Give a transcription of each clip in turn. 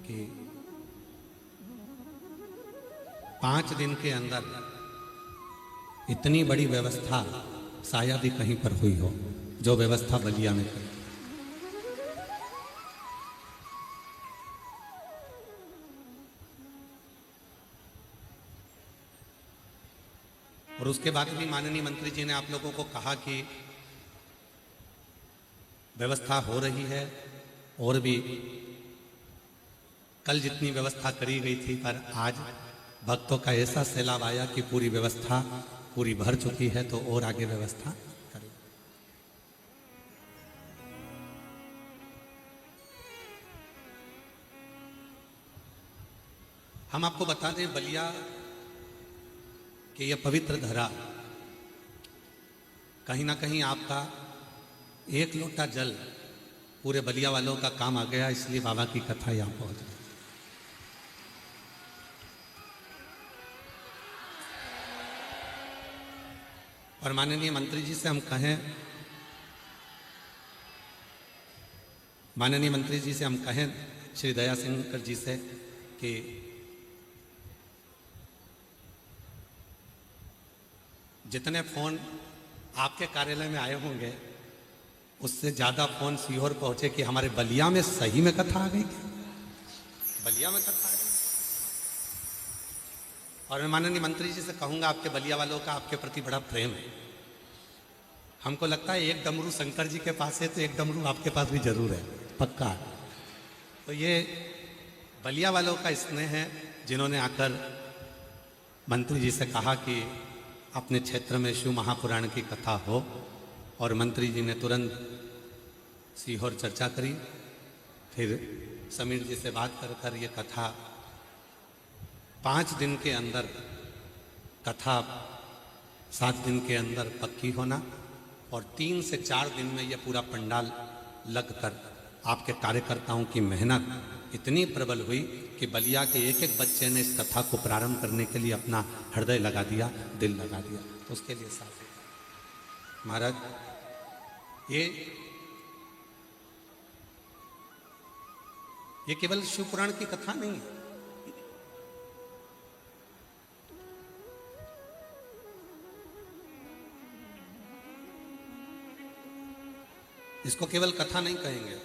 कि 5 दिन के अंदर इतनी बड़ी व्यवस्था शायद ही कहीं पर हुई हो जो व्यवस्था बलिया में करी। और उसके बाद भी माननीय मंत्री जी ने आप लोगों को कहा कि व्यवस्था हो रही है और भी कल जितनी व्यवस्था करी गई थी, पर आज भक्तों का ऐसा सैलाब आया कि पूरी व्यवस्था पूरी भर चुकी है, तो और आगे व्यवस्था करें। हम आपको बता दें, बलिया कि यह पवित्र धरा कहीं ना कहीं आपका एक लोटा जल पूरे बलिया वालों का काम आ गया, इसलिए बाबा की कथा यहां पहुंच गई। और माननीय मंत्री जी से हम कहें, माननीय मंत्री जी से हम कहें, श्री दया शंकर जी से, कि जितने फोन आपके कार्यालय में आए होंगे उससे ज्यादा फोन सीहोर पहुंचे कि हमारे बलिया में सही में कथा आ गई, बलिया में कथा आ गई। और मैं माननीय मंत्री जी से कहूंगा, आपके बलिया वालों का आपके प्रति बड़ा प्रेम है। हमको लगता है एक डमरू शंकर जी के पास है तो एक डमरू आपके पास भी जरूर है, पक्का। तो ये बलिया वालों का स्नेह है, जिन्होंने आकर मंत्री जी से कहा कि अपने क्षेत्र में शिव महापुराण की कथा हो, और मंत्री जी ने तुरंत सीहोर चर्चा करी। फिर समीर जी से बात कर ये कथा 5 दिन के अंदर, कथा 7 दिन के अंदर पक्की होना, और 3 से 4 दिन में यह पूरा पंडाल लगकर आपके कार्यकर्ताओं की मेहनत इतनी प्रबल हुई कि बलिया के एक एक बच्चे ने इस कथा को प्रारंभ करने के लिए अपना हृदय लगा दिया, दिल लगा दिया। तो उसके लिए साथ महाराज, ये केवल शिव पुराण की कथा नहीं है, इसको केवल कथा नहीं कहेंगे।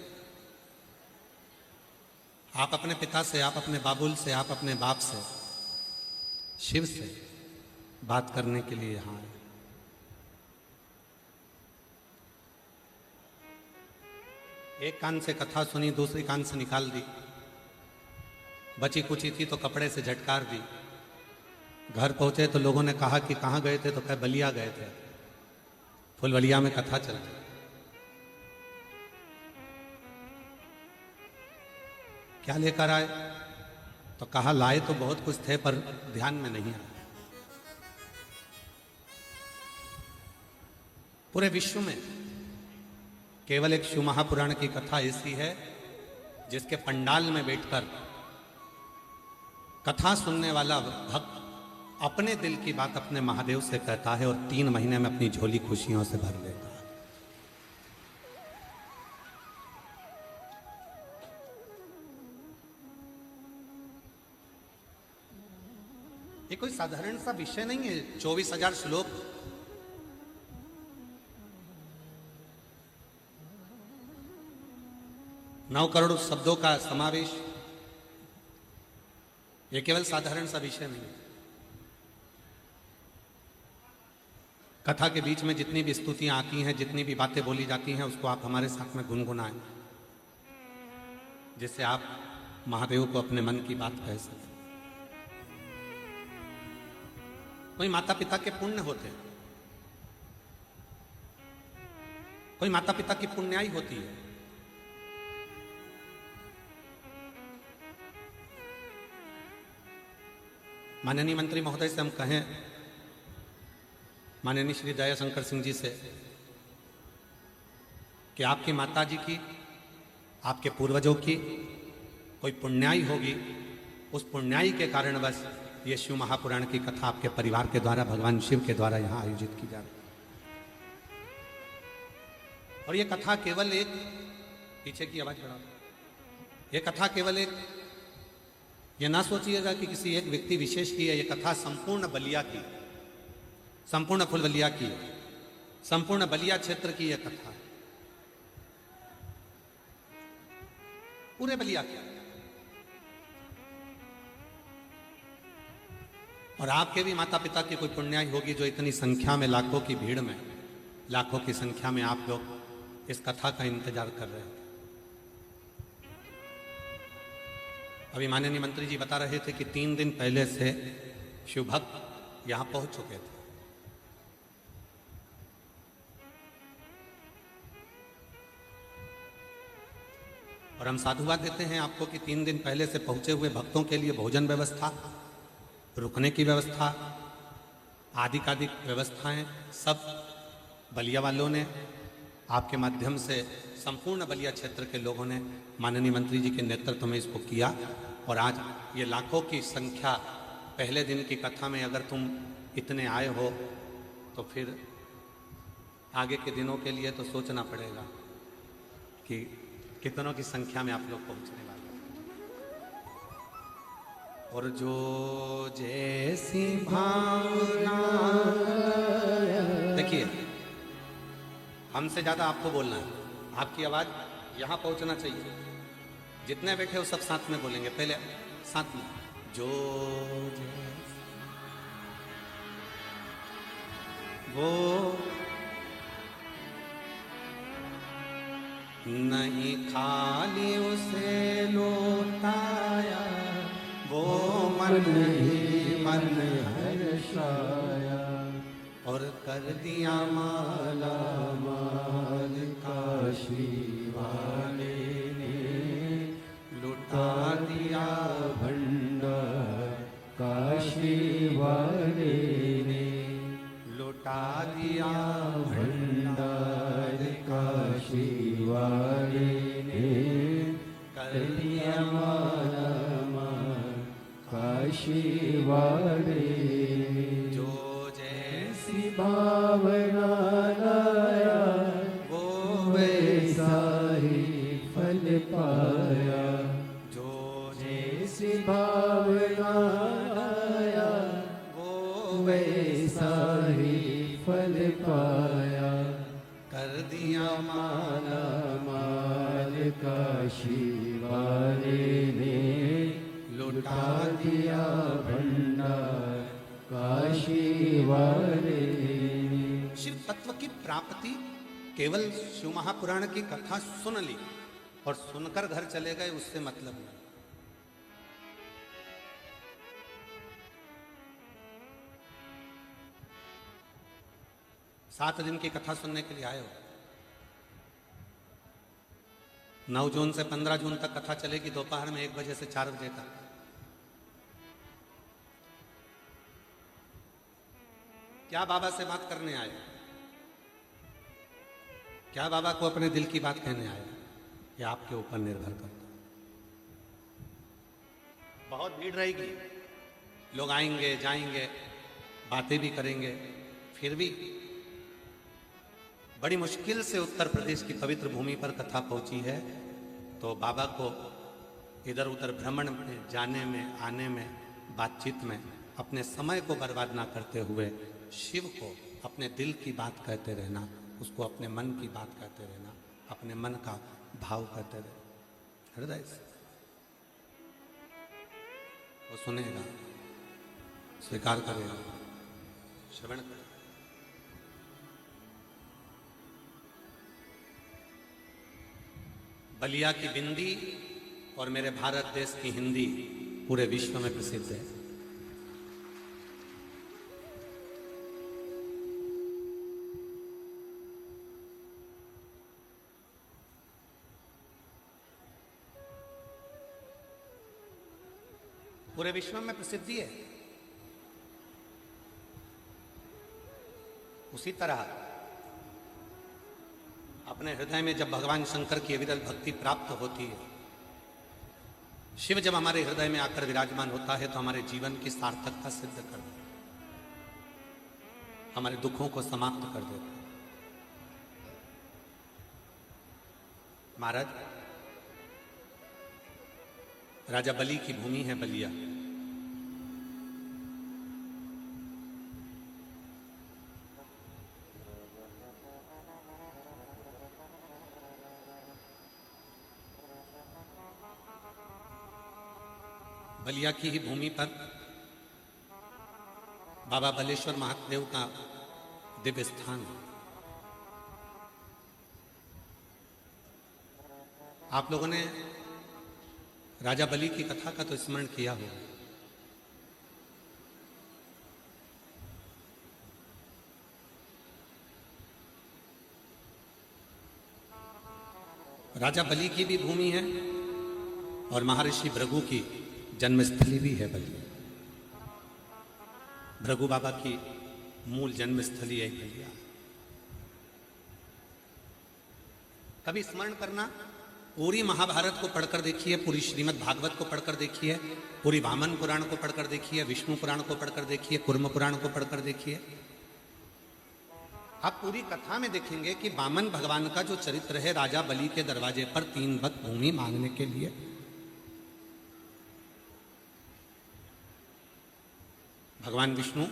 आप अपने पिता से, आप अपने बाबुल से, आप अपने बाप से, शिव से बात करने के लिए यहां आए। एक कान से कथा सुनी, दूसरी कान से निकाल दी, बची कुची थी तो कपड़े से झटकार दी। घर पहुंचे तो लोगों ने कहा कि कहाँ गए थे, तो कहे बलिया गए थे, फुलवलिया में कथा चल रही। क्या लेकर आए, तो कहा लाए तो बहुत कुछ थे पर ध्यान में नहीं आया। पूरे विश्व में केवल एक शिव महापुराण की कथा ऐसी है जिसके पंडाल में बैठकर कथा सुनने वाला भक्त अपने दिल की बात अपने महादेव से कहता है, और 3 महीने में अपनी झोली खुशियों से भर लेता है। ये कोई साधारण सा विषय नहीं है। 24,000 श्लोक, 9 करोड़ शब्दों का समावेश, ये केवल साधारण सा विषय नहीं है। कथा के बीच में जितनी भी स्तुतियां आती हैं, जितनी भी बातें बोली जाती हैं, उसको आप हमारे साथ में गुनगुनाएं, जिससे आप महादेव को अपने मन की बात कह सकें। कोई माता पिता के पुण्य होते हैं, कोई माता पिता की पुण्याई होती है। माननीय मंत्री महोदय से हम कहें, माननीय श्री दया शंकर सिंह जी से, कि आपकी माता जी की, आपके पूर्वजों की कोई पुण्याई होगी, उस पुण्याई के कारण बस ये शिव महापुराण की कथा आपके परिवार के द्वारा, भगवान शिव के द्वारा यहां आयोजित की जा रही है। और ये कथा केवल एक, पीछे की आवाज बढ़ा, ये कथा केवल एक ये ना सोचिएगा कि किसी एक व्यक्ति विशेष की है, ये कथा संपूर्ण बलिया की, संपूर्ण फुलबलिया की, संपूर्ण बलिया क्षेत्र की यह कथा, पूरे बलिया की। और आपके भी माता पिता की कोई पुण्याई होगी जो इतनी संख्या में, लाखों की भीड़ में, लाखों की संख्या में आप लोग इस कथा का इंतजार कर रहे हैं। अभी माननीय मंत्री जी बता रहे थे कि 3 दिन पहले से शिव भक्त यहां पहुंच चुके थे। और हम साधुवाद देते हैं आपको कि 3 दिन पहले से पहुंचे हुए भक्तों के लिए भोजन व्यवस्था, रुकने की व्यवस्था, आदि व्यवस्थाएं सब बलिया वालों ने आपके माध्यम से, संपूर्ण बलिया क्षेत्र के लोगों ने माननीय मंत्री जी के नेतृत्व में इसको किया। और आज ये लाखों की संख्या, पहले दिन की कथा में अगर तुम इतने आए हो तो फिर आगे के दिनों के लिए तो सोचना पड़ेगा कि कितनों की संख्या में आप लोग पहुंचने वाले हैं। और जो जैसी भावना, देखिए हमसे ज्यादा आपको बोलना है, आपकी आवाज यहां पहुंचना चाहिए। जितने बैठे हो सब साथ में बोलेंगे, पहले साथ में, जो वो नहीं खाली उसे लौटाया, वो मन ही मन हर्षाया, और कर दिया माला माल काशी वाले ने, लुटा दिया भंडार काशी वाले ने, लुटा दिया भंडार काशी वाले ने, कर दिया माला माल काशी वाले, जो जैसी भावना लाया वो वैसा ही फल पाया, जो जैसी भावना लाया वो वैसा ही फल पाया, कर दिया माला माल काशी वाले ने, लुटा दिया भंडार काशी वाले ने। शिव तत्व की प्राप्ति केवल शिव महापुराण की कथा सुन ली और सुनकर घर चले गए, उससे मतलब नहीं। 7 दिन की कथा सुनने के लिए आए हो। 9 जून से 15 जून तक कथा चलेगी, दोपहर में 1 बजे से 4 बजे तक। क्या बाबा से बात करने आए, क्या बाबा को अपने दिल की बात कहने आए, ये आपके ऊपर निर्भर करता है। बहुत भीड़ रहेगी, लोग आएंगे जाएंगे, बातें भी करेंगे, फिर भी बड़ी मुश्किल से उत्तर प्रदेश की पवित्र भूमि पर कथा पहुंची है। तो बाबा को इधर उधर भ्रमण में, जाने में, आने में, बातचीत में अपने समय को बर्बाद ना करते हुए शिव को अपने दिल की बात कहते रहना, उसको अपने मन की बात कहते रहना, अपने मन का भाव कहते रहना हृदय से। वो सुनेगा, स्वीकार करेगा, श्रवण करेगा। बलिया की बिंदी और मेरे भारत देश की हिंदी पूरे विश्व में प्रसिद्ध है। पूरे विश्व में प्रसिद्धि है। उसी तरह अपने हृदय में जब भगवान शंकर की अविरल भक्ति प्राप्त होती है, शिव जब हमारे हृदय में आकर विराजमान होता है तो हमारे जीवन की सार्थकता सिद्ध कर देता है, हमारे दुखों को समाप्त कर देता है। महाराज, राजा बलि की भूमि है बलिया। बलिया की ही भूमि पर बाबा बलेश्वर महादेव का दिव्य स्थान है। आप लोगों ने राजा बलि की कथा का तो स्मरण किया होगा। राजा बलि की भी भूमि है और महर्षि भृगु की जन्मस्थली भी है बलिया। भृगु बाबा की मूल जन्मस्थली है बलिया। कभी स्मरण करना, पूरी महाभारत को पढ़कर देखिए, पूरी श्रीमद् भागवत को पढ़कर देखिए, पूरी वामन पुराण को पढ़कर देखिए, विष्णु पुराण को पढ़कर देखिए, कूर्म पुराण को पढ़कर देखिए। आप पूरी कथा में देखेंगे कि वामन भगवान का जो चरित्र है, राजा बलि के दरवाजे पर 3 वक्त भूमि मांगने के लिए भगवान विष्णु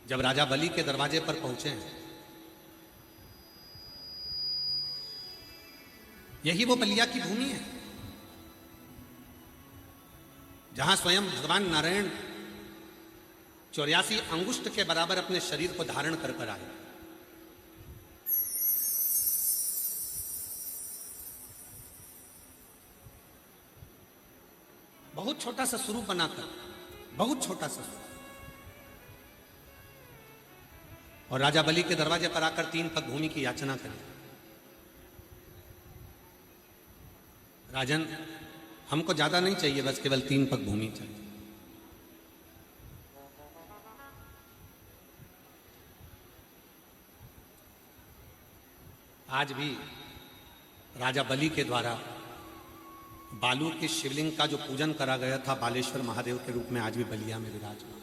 जब राजा बलि के दरवाजे पर पहुंचे हैं, यही वो बलिया की भूमि है जहां स्वयं भगवान नारायण 84 अंगुष्ठ के बराबर अपने शरीर को धारण कर आए। बहुत छोटा सा स्वरूप बनाकर, बहुत छोटा सा स्वरूप, और राजा बलि के दरवाजे पर आकर 3 पग भूमि की याचना करी। राजन, हमको ज्यादा नहीं चाहिए, बस केवल 3 पग भूमि चाहिए। आज भी राजा बलि के द्वारा बालू के शिवलिंग का जो पूजन करा गया था बालेश्वर महादेव के रूप में, आज भी बलिया में विराजमान,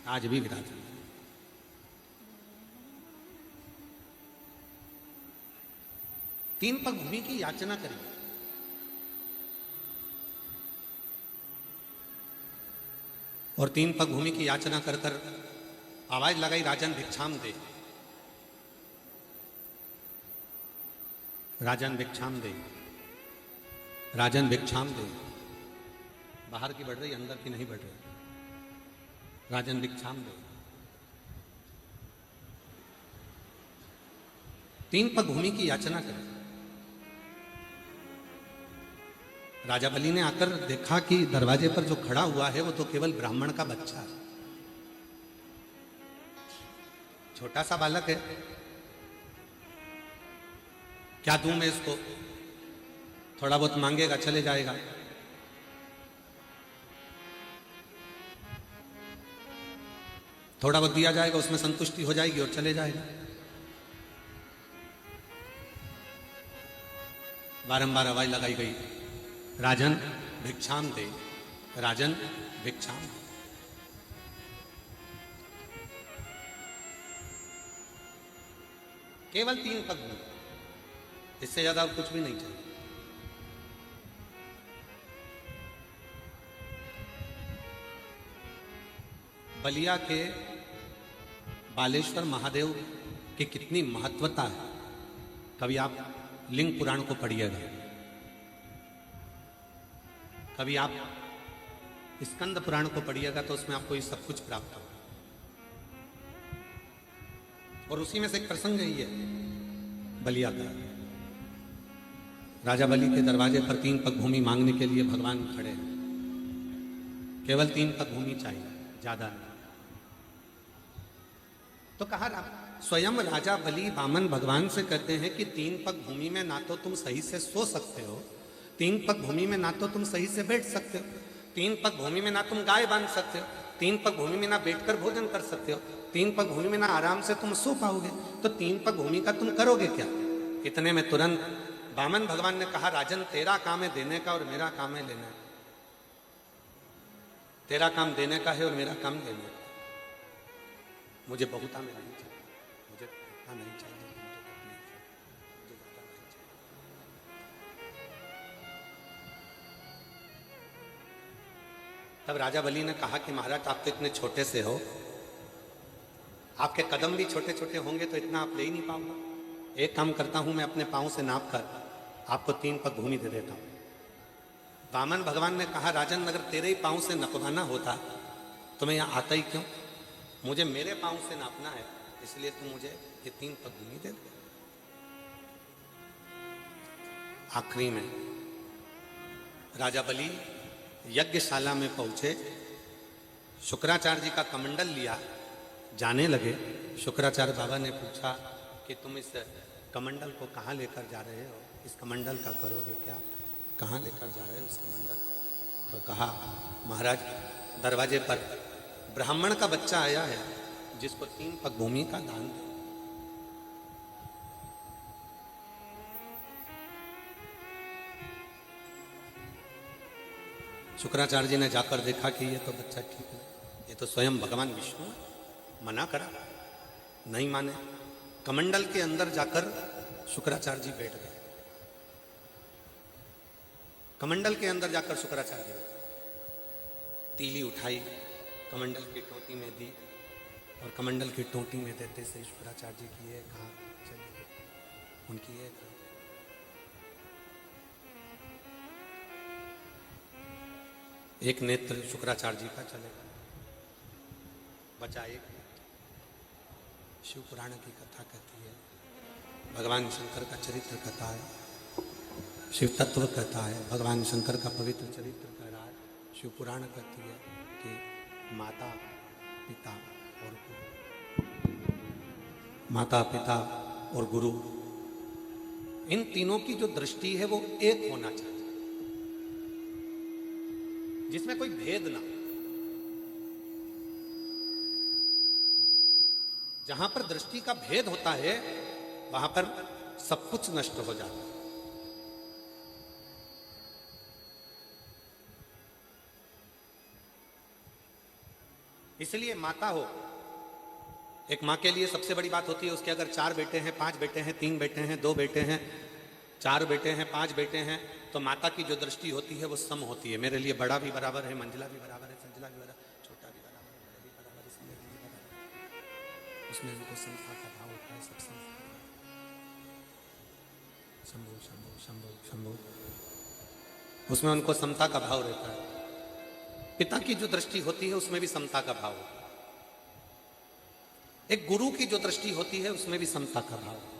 आज भी विराजमान। तीन पग भूमि की याचना करी। और 3 पग भूमि की याचना कर कर आवाज लगाई, राजन भिक्षाम दे, राजन भिक्षाम दे, राजन भिक्षाम दे। बाहर की बढ़ रही, अंदर की नहीं बढ़ रही। राजन भिक्षाम दे। 3 पग भूमि की याचना करी। राजा बलि ने आकर देखा कि दरवाजे पर जो खड़ा हुआ है वो तो केवल ब्राह्मण का बच्चा है, छोटा सा बालक है। क्या दूं मैं इसको? थोड़ा बहुत मांगेगा, चले जाएगा। थोड़ा बहुत दिया जाएगा, उसमें संतुष्टि हो जाएगी और चले जाएगा। बारंबार आवाज लगाई गई, राजन भिक्षाम दे, राजन भिक्षाम दे। केवल 3 पग भूमि, इससे ज्यादा कुछ भी नहीं चाहिए। बलिया के बालेश्वर महादेव की कितनी महत्वता है, कभी आप लिंग पुराण को पढ़िएगा, कभी आप स्कंद पुराण को पढ़िएगा, तो उसमें आपको ये सब कुछ प्राप्त होगा। और उसी में से एक प्रसंग ही है बलिया का। राजा बलि के दरवाजे पर 3 पग भूमि मांगने के लिए भगवान खड़े हैं। केवल 3 पग भूमि चाहिए, ज्यादा नहीं। तो कहा, स्वयं राजा बलि वामन भगवान से कहते हैं कि 3 पग भूमि में ना तो तुम सही से सो सकते हो, 3 पग भूमि में ना तो तुम सही से बैठ सकते हो, 3 पग भूमि में ना तुम गाय बांध सकते हो, 3 पग भूमि में ना बैठकर भोजन कर सकते हो, 3 पग भूमि में ना आराम से तुम सो पाओगे। तो 3 पग भूमि का तुम करोगे क्या? इतने में तुरंत वामन भगवान ने कहा, राजन तेरा काम है देने का और मेरा काम है लेने का। तेरा काम देने का है और मेरा काम लेने का। मुझे बहुता में नहीं चाहिए, मुझे बहुता नहीं चाहिए, मुझे ज्यादा नहीं चाहिए। तब राजा बलि ने कहा कि महाराज आप तो इतने छोटे से हो, आपके कदम भी छोटे छोटे होंगे तो इतना आप ले ही नहीं पाऊंगा। एक काम करता हूं, मैं अपने पांव से नाप कर आपको 3 पग भूमि दे देता हूं। वामन भगवान ने कहा राजन, अगर तेरे ही पांव से नपवाना होता तो मैं यहां आता ही क्यों? मुझे मेरे पांव से नापना है, इसलिए तू मुझे ये 3 पग भूमि दे दे। आखिरी में राजा बलि यज्ञशाला में पहुंचे, शुक्राचार्य जी का कमंडल लिया, जाने लगे। शुक्राचार्य बाबा ने पूछा कि तुम इस कमंडल को कहाँ लेकर जा रहे हो? इस कमंडल का करोगे क्या? कहाँ लेकर जा रहे हो इस कमंडल? तो कहा महाराज, दरवाजे पर ब्राह्मण का बच्चा आया है जिसको 3 पग भूमि का दान दे। शुक्राचार्य जी ने जाकर देखा कि ये तो बच्चा ठीक है, ये तो स्वयं भगवान विष्णु है। मना करा, नहीं माने। कमंडल के अंदर जाकर शुक्राचार्य जी बैठ गए। कमंडल के अंदर जाकर शुक्राचार्य जी बैठ, तीली उठाई, कमंडल की टोटी में दी, और कमंडल की टोटी में देते से शुक्राचार्य जी की ये कहा चली गई, उनकी ये कहा। एक नेत्र शुक्राचार्य जी का चले, बचा एक। शिव पुराण की कथा कहती है, भगवान शंकर का चरित्र कथा है, शिव तत्व कथा है, भगवान शंकर का पवित्र चरित्र कह रहा है। शिव पुराण कहती है कि माता पिता और गुरु, माता पिता और गुरु, इन तीनों की जो दृष्टि है वो एक होना चाहिए, जिसमें कोई भेद ना। जहां पर दृष्टि का भेद होता है वहां पर सब कुछ नष्ट हो जाता है। इसलिए माता हो, एक मां के लिए सबसे बड़ी बात होती है उसके अगर 4 बेटे हैं, 5 बेटे हैं, 3 बेटे हैं, 2 बेटे हैं, 4 बेटे हैं, 5 बेटे हैं, तो माता की जो दृष्टि होती है वो सम होती है। मेरे लिए बड़ा भी बराबर है, मंजिला भी बराबर है, संजिला भी बराबर, छोटा भी बराबर है, बड़ा भी बराबर, इसमें भी बराबर। उसमें उनको समता का भाव होता है। सब शंभु शंभु शंभु शंभु, उसमें उनको समता का भाव रहता है। पिता की जो दृष्टि होती है उसमें भी समता का भाव होता है। एक गुरु की जो दृष्टि होती है उसमें भी समता का भाव होता है।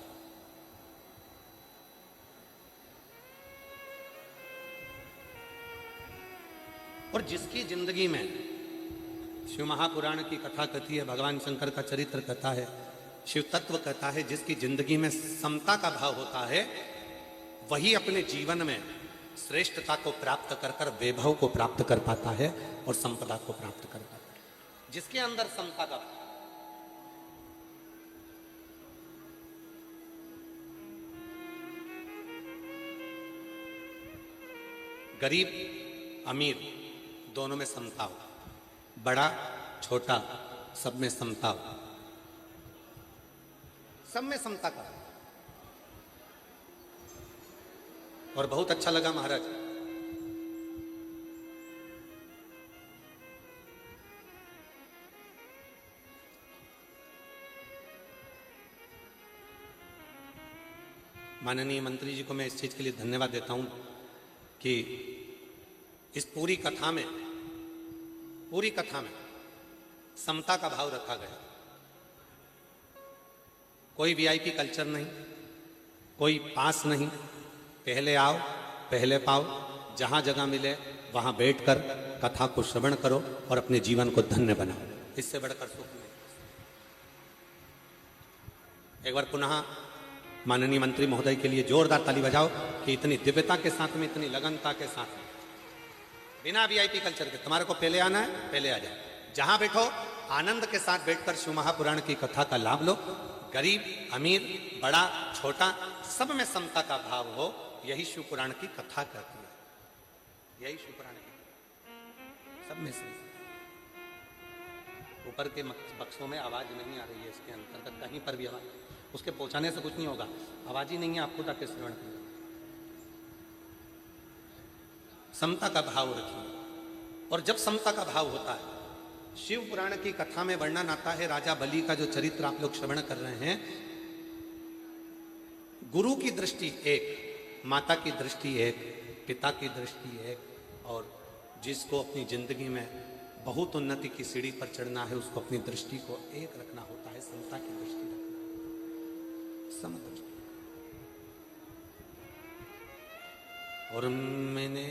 और जिसकी जिंदगी में, शिव महापुराण की कथा कहती है, भगवान शंकर का चरित्र कथा है, शिव तत्व कथा है, जिसकी जिंदगी में समता का भाव होता है वही अपने जीवन में श्रेष्ठता को प्राप्त कर कर वैभव को प्राप्त कर पाता है और संपदा को प्राप्त कर पाता है। जिसके अंदर समता का भाव, गरीब अमीर दोनों में समता हो, बड़ा छोटा सब में समता हो, सब में समता का। और बहुत अच्छा लगा महाराज, माननीय मंत्री जी को मैं इस चीज के लिए धन्यवाद देता हूं कि इस पूरी कथा में समता का भाव रखा गया। कोई वीआईपी कल्चर नहीं, कोई पास नहीं, पहले आओ पहले पाओ, जहां जगह मिले वहां बैठकर कथा को श्रवण करो और अपने जीवन को धन्य बनाओ। इससे बढ़कर सुख नहीं। एक बार पुनः माननीय मंत्री महोदय के लिए जोरदार ताली बजाओ कि इतनी दिव्यता के साथ में, इतनी लगनता के साथ में, बिना वीआईपी कल्चर के, तुम्हारे को पहले आना है पहले आ जाओ, जहां बैठो आनंद के साथ बैठकर शिव महापुराण की कथा का लाभ लो। गरीब अमीर बड़ा छोटा सब में समता का भाव हो, यही शिव पुराण की कथा कहती है, यही शिव पुराण की सब में समता। ऊपर के बक्सों में आवाज नहीं आ रही है, इसके अंतर्गत कहीं पर भी आवाज, उसके पहुंचाने से कुछ नहीं होगा, आवाज ही नहीं है, आपको ताकि श्रवण करें। समता का भाव रखिए। और जब समता का भाव होता है, शिव पुराण की कथा में वर्णन आता है राजा बलि का, जो चरित्र आप लोग श्रवण कर रहे हैं। गुरु की दृष्टि एक, माता की दृष्टि एक, पिता की दृष्टि एक, और जिसको अपनी जिंदगी में बहुत उन्नति की सीढ़ी पर चढ़ना है उसको अपनी दृष्टि को एक रखना होता है, समता की दृष्टि रखना, समदृष्टि। और मैंने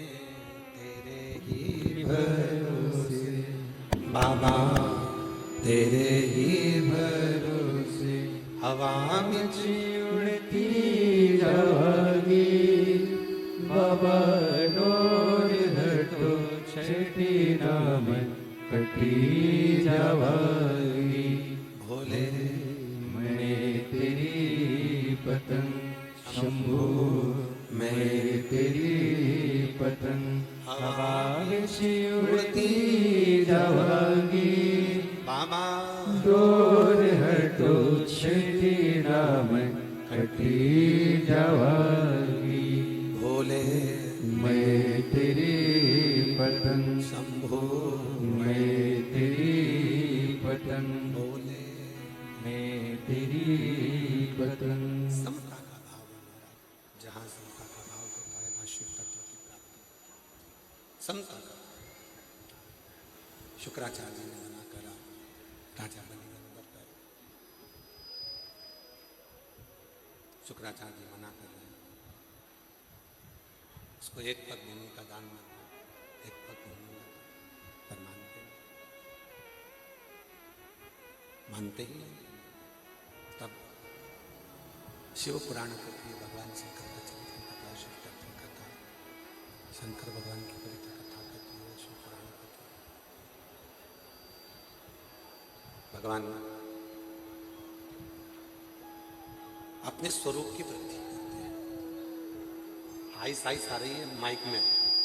तेरे ही भरोसे बाबा, तेरे ही भरोसे हवा में उड़ती जावागी बाबा, डोर हटो छठी नाम कटी जावागी। भोले मैं तेरी पतंग शंभू, मैं तेरी पतंग हवा में उड़ती जावागी बाबा, डोर हटो छठी नाम कटी जावागी। भोले मैं तेरी पतंग शंभो, मैं तेरी पतंग, भोले मैं तेरी पतंग। समता का भाव है महाराज, जहां समता का भाव होता है वहां शिव तत्व की प्राप्ति। समता का शुक्राचार्य जी ने मना करा, राजा बलि अंदर गए, शुक्राचार्य जी मना कर रहे हैं, उसको एक पग भूमि का दान मांगा, एक पग भूमि का पर मानते ही नहीं। तब शिव पुराण को थी, भगवान शंकर का चरित्र कथा, शिव तत्व कथा, शंकर भगवान की पवित्र कथा कहती है, शिव पुराण कथा। भगवान अपने स्वरूप की वृद्धि करते हैं। आइस आइस आ रही है माइक में,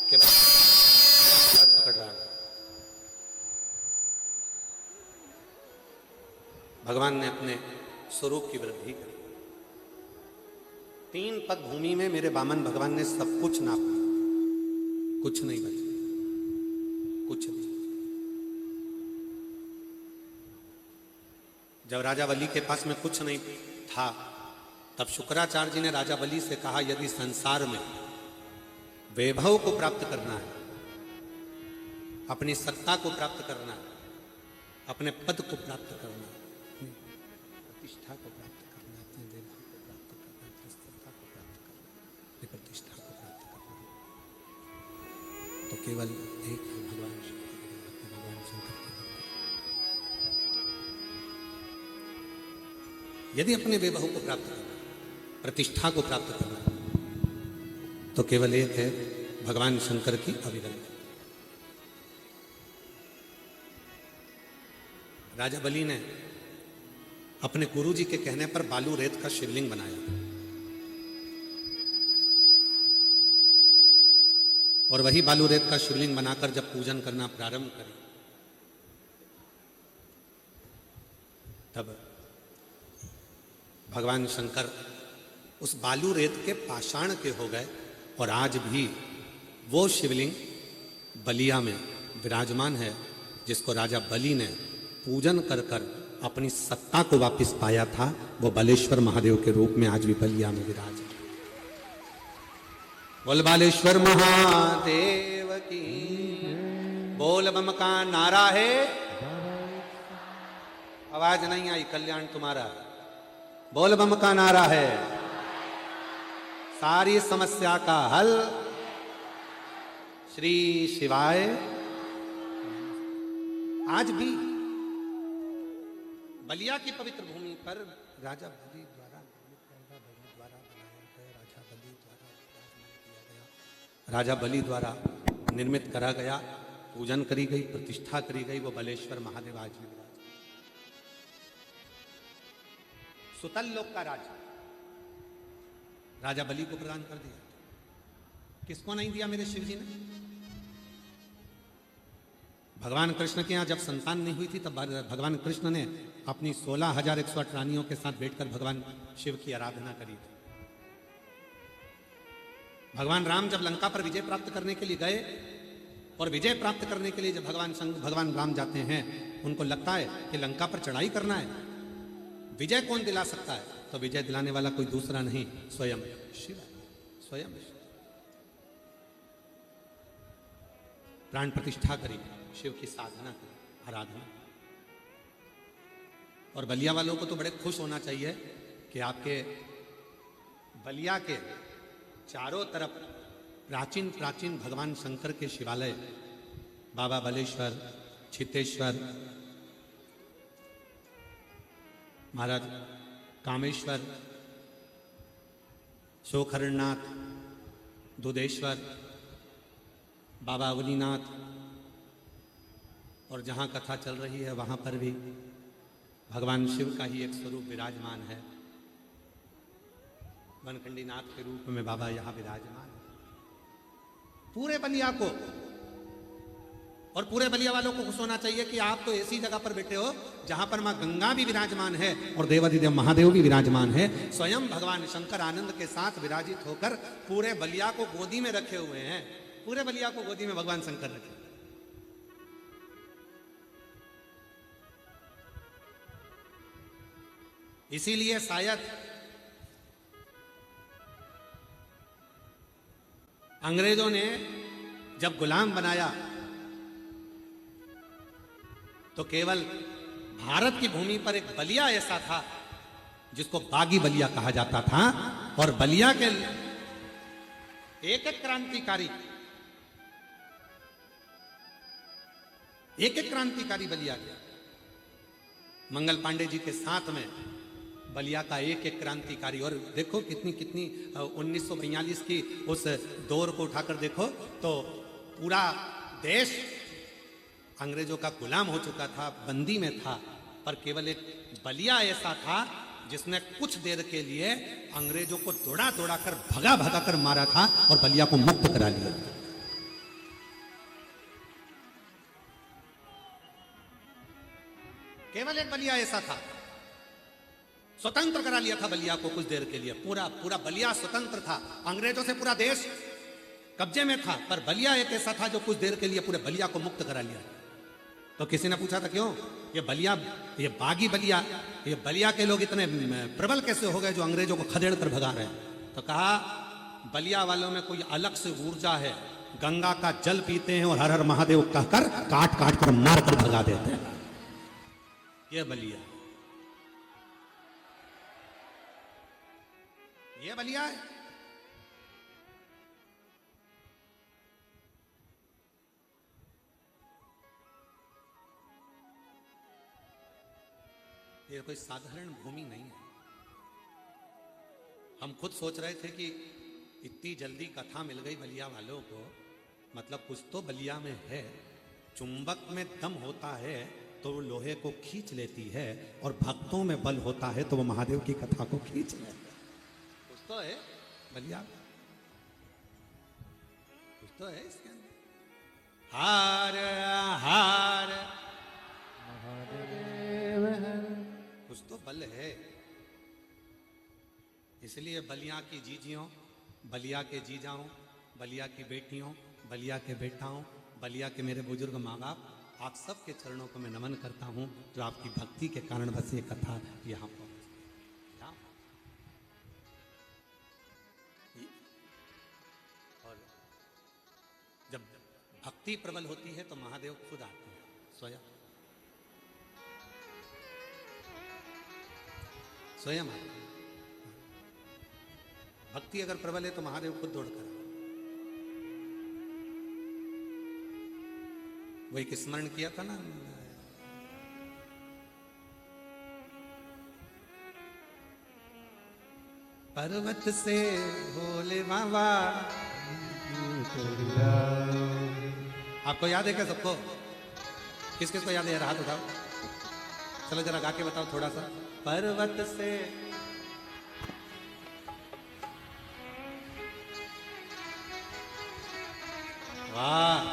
केवल पकड़ रहा है। भगवान ने अपने स्वरूप की वृद्धि करी। 3 पग भूमि में मेरे वामन भगवान ने सब कुछ नाप लिया, कुछ नहीं बचा, कुछ नहीं। जब राजा बलि के पास में कुछ नहीं था, तब शुक्राचार्य जी ने राजा बलि से कहा, यदि संसार में वैभव को प्राप्त करना है, अपनी सत्ता को प्राप्त करना है, अपने पद को प्राप्त करना है, प्रतिष्ठा को प्राप्त करना, अपने वैभव को प्राप्त करना, अपनी सत्ता को प्राप्त करना, अपनी प्रतिष्ठा को प्राप्त करना, तो केवल एक है, भगवान शंकर, भगवान शंकर की भक्ति। यदि अपने वैभव को प्राप्त करना, प्रतिष्ठा को प्राप्त करना, तो केवल एक है, भगवान शंकर की अविरल। राजा बलि ने अपने गुरु जी के कहने पर बालू रेत का शिवलिंग बनाया और वही बालू रेत का शिवलिंग बनाकर जब पूजन करना प्रारंभ करी, तब भगवान शंकर उस बालू रेत के पाषाण के हो गए और आज भी वो शिवलिंग बलिया में विराजमान है, जिसको राजा बलि ने पूजन कर कर अपनी सत्ता को वापस पाया था। वो बालेश्वर महादेव के रूप में आज भी बलिया में विराज है। बोल बालेश्वर महादेव की, बोल बम का नारा है। आवाज नहीं आई, कल्याण तुम्हारा। बोल बम का नारा है, सारी समस्या का हल श्री शिवाय। आज भी बलिया की पवित्र भूमि पर राजा बलि द्वारा बनाया गया, राजा बलि द्वारा किया गया, राजा बलि द्वारा निर्मित करा गया, पूजन करी गई, प्रतिष्ठा करी गई, वो बालेश्वर महादेव आज भी विराज। सुतल लोक का राजा राजा बलि को प्रदान कर दिया। किसको नहीं दिया मेरे शिव जी ने? भगवान कृष्ण के यहाँ जब संतान नहीं हुई थी, तब भगवान कृष्ण ने अपनी 16,108 रानियों के साथ बैठकर भगवान शिव की आराधना करी थी। भगवान राम जब लंका पर विजय प्राप्त करने के लिए गए, और विजय प्राप्त करने के लिए जब भगवान राम जाते हैं, उनको लगता है कि लंका पर चढ़ाई करना है, विजय कौन दिला सकता है? तो विजय दिलाने वाला कोई दूसरा नहीं, स्वयं शिव, स्वयं शिव। प्राण प्रतिष्ठा करी, शिव की साधना करी, आराधना। और बलिया वालों को तो बड़े खुश होना चाहिए कि आपके बलिया के चारों तरफ प्राचीन प्राचीन भगवान शंकर के शिवालय, बाबा बलेश्वर, छितेश्वर, महाराज कामेश्वर, शोखरनाथ, दुधेश्वर, बाबा अवनीनाथ, और जहाँ कथा चल रही है वहाँ पर भी भगवान शिव का ही एक स्वरूप विराजमान है। वनखंडी नाथ के रूप में बाबा यहाँ विराजमान है। पूरे बलिया को और पूरे बलिया वालों को खुश होना चाहिए कि आप तो ऐसी जगह पर बैठे हो जहां पर मां गंगा भी विराजमान है और देवाधिदेव महादेव भी विराजमान है। स्वयं भगवान शंकर आनंद के साथ विराजित होकर पूरे बलिया को गोदी में रखे हुए हैं। पूरे बलिया को गोदी में भगवान शंकर रखे। इसीलिए शायद अंग्रेजों ने जब गुलाम बनाया तो केवल भारत की भूमि पर एक बलिया ऐसा था जिसको बागी बलिया कहा जाता था, और बलिया के एक एक क्रांतिकारी बलिया के मंगल पांडे जी के साथ में बलिया का एक एक क्रांतिकारी। और देखो कितनी 1942 की उस दौर को उठाकर देखो तो पूरा देश अंग्रेजों का गुलाम हो चुका था, बंदी में था, पर केवल एक बलिया ऐसा था जिसने कुछ देर के लिए अंग्रेजों को दौड़ा दौड़ा कर भगा कर मारा था और बलिया को मुक्त करा लिया। केवल एक बलिया ऐसा था, स्वतंत्र करा लिया था बलिया को कुछ देर के लिए। पूरा बलिया स्वतंत्र था, अंग्रेजों से पूरा देश कब्जे में था, पर बलिया एक ऐसा था जो कुछ देर के लिए पूरे बलिया को मुक्त करा लिया। तो किसी ने पूछा था क्यों ये बलिया, ये बागी बलिया, ये बलिया के लोग इतने प्रबल कैसे हो गए जो अंग्रेजों को खदेड़ कर भगा रहे हैं? तो कहा बलिया वालों में कोई अलग से ऊर्जा है, गंगा का जल पीते हैं और हर हर महादेव कहकर काट कर मार कर भगा देते हैं। ये बलिया है। ये कोई साधारण भूमि नहीं है। हम खुद सोच रहे थे कि इतनी जल्दी कथा मिल गई बलिया वालों को, मतलब कुछ तो बलिया में है। चुंबक में दम होता है तो वो लोहे को खींच लेती है, और भक्तों में बल होता है तो वो महादेव की कथा को खींच लेता है। कुछ तो है बलिया, कुछ तो है इसके अंदर। हार हार कुछ तो बल है। इसलिए बलिया की जीजियों, बलिया के जीजाओं, बलिया की बेटियों, बलिया के बेटाओं, बलिया के मेरे बुजुर्ग माँ बाप, आप सबके चरणों को मैं नमन करता हूँ जो आपकी भक्ति के कारण बस ये कथा यहाँ पर। और जब भक्ति प्रबल होती है तो महादेव खुद आते हैं स्वयं आते हैं। भक्ति अगर प्रबल है तो महादेव खुद दौड़कर। वही कि स्मरण किया था ना, पर्वत से भोले बाबा। आपको याद है क्या सबको? किस किस को याद है? यार हाथ उठाओ, चलो जरा गा के बताओ थोड़ा सा। पर्वत से वाह,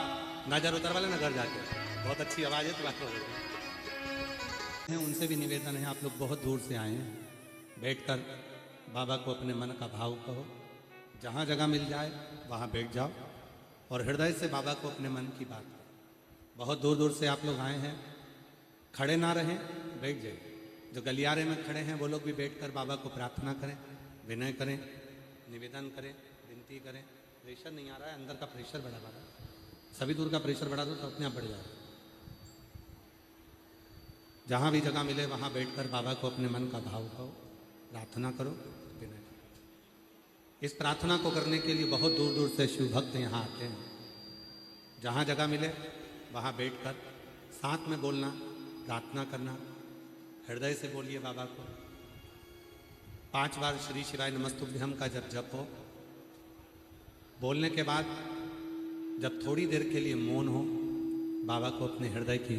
नजर उतर वाले ना घर जाके। बहुत अच्छी आवाज है तुम्हारी। उनसे भी निवेदन है, आप लोग बहुत दूर से आए हैं, बैठकर बाबा को अपने मन का भाव कहो। जहाँ जगह मिल जाए वहाँ बैठ जाओ और हृदय से बाबा को अपने मन की बात करें। बहुत दूर दूर से आप लोग आए हैं, खड़े ना रहें, बैठ जाइए। जो गलियारे में खड़े हैं वो लोग भी बैठकर बाबा को प्रार्थना करें, विनय करें, निवेदन करें, विनती करें। प्रेशर नहीं आ रहा है, अंदर का प्रेशर बढ़ा रहा है। सभी दूर का प्रेशर बढ़ा दो तो अपने आप बढ़ जाएगा। जहाँ भी जगह मिले वहाँ बैठकर बाबा को अपने मन का भाव कहो, प्रार्थना करो, विनय करो। इस प्रार्थना को करने के लिए बहुत दूर दूर से शिव भक्त यहाँ आते हैं। जहाँ जगह मिले वहाँ बैठकर साथ में बोलना, प्रार्थना करना, हृदय से बोलिए बाबा को। 5 बार श्री शिवाय नमस्तुभ्यम का जब जप हो, बोलने के बाद जब थोड़ी देर के लिए मौन हो, बाबा को अपने हृदय की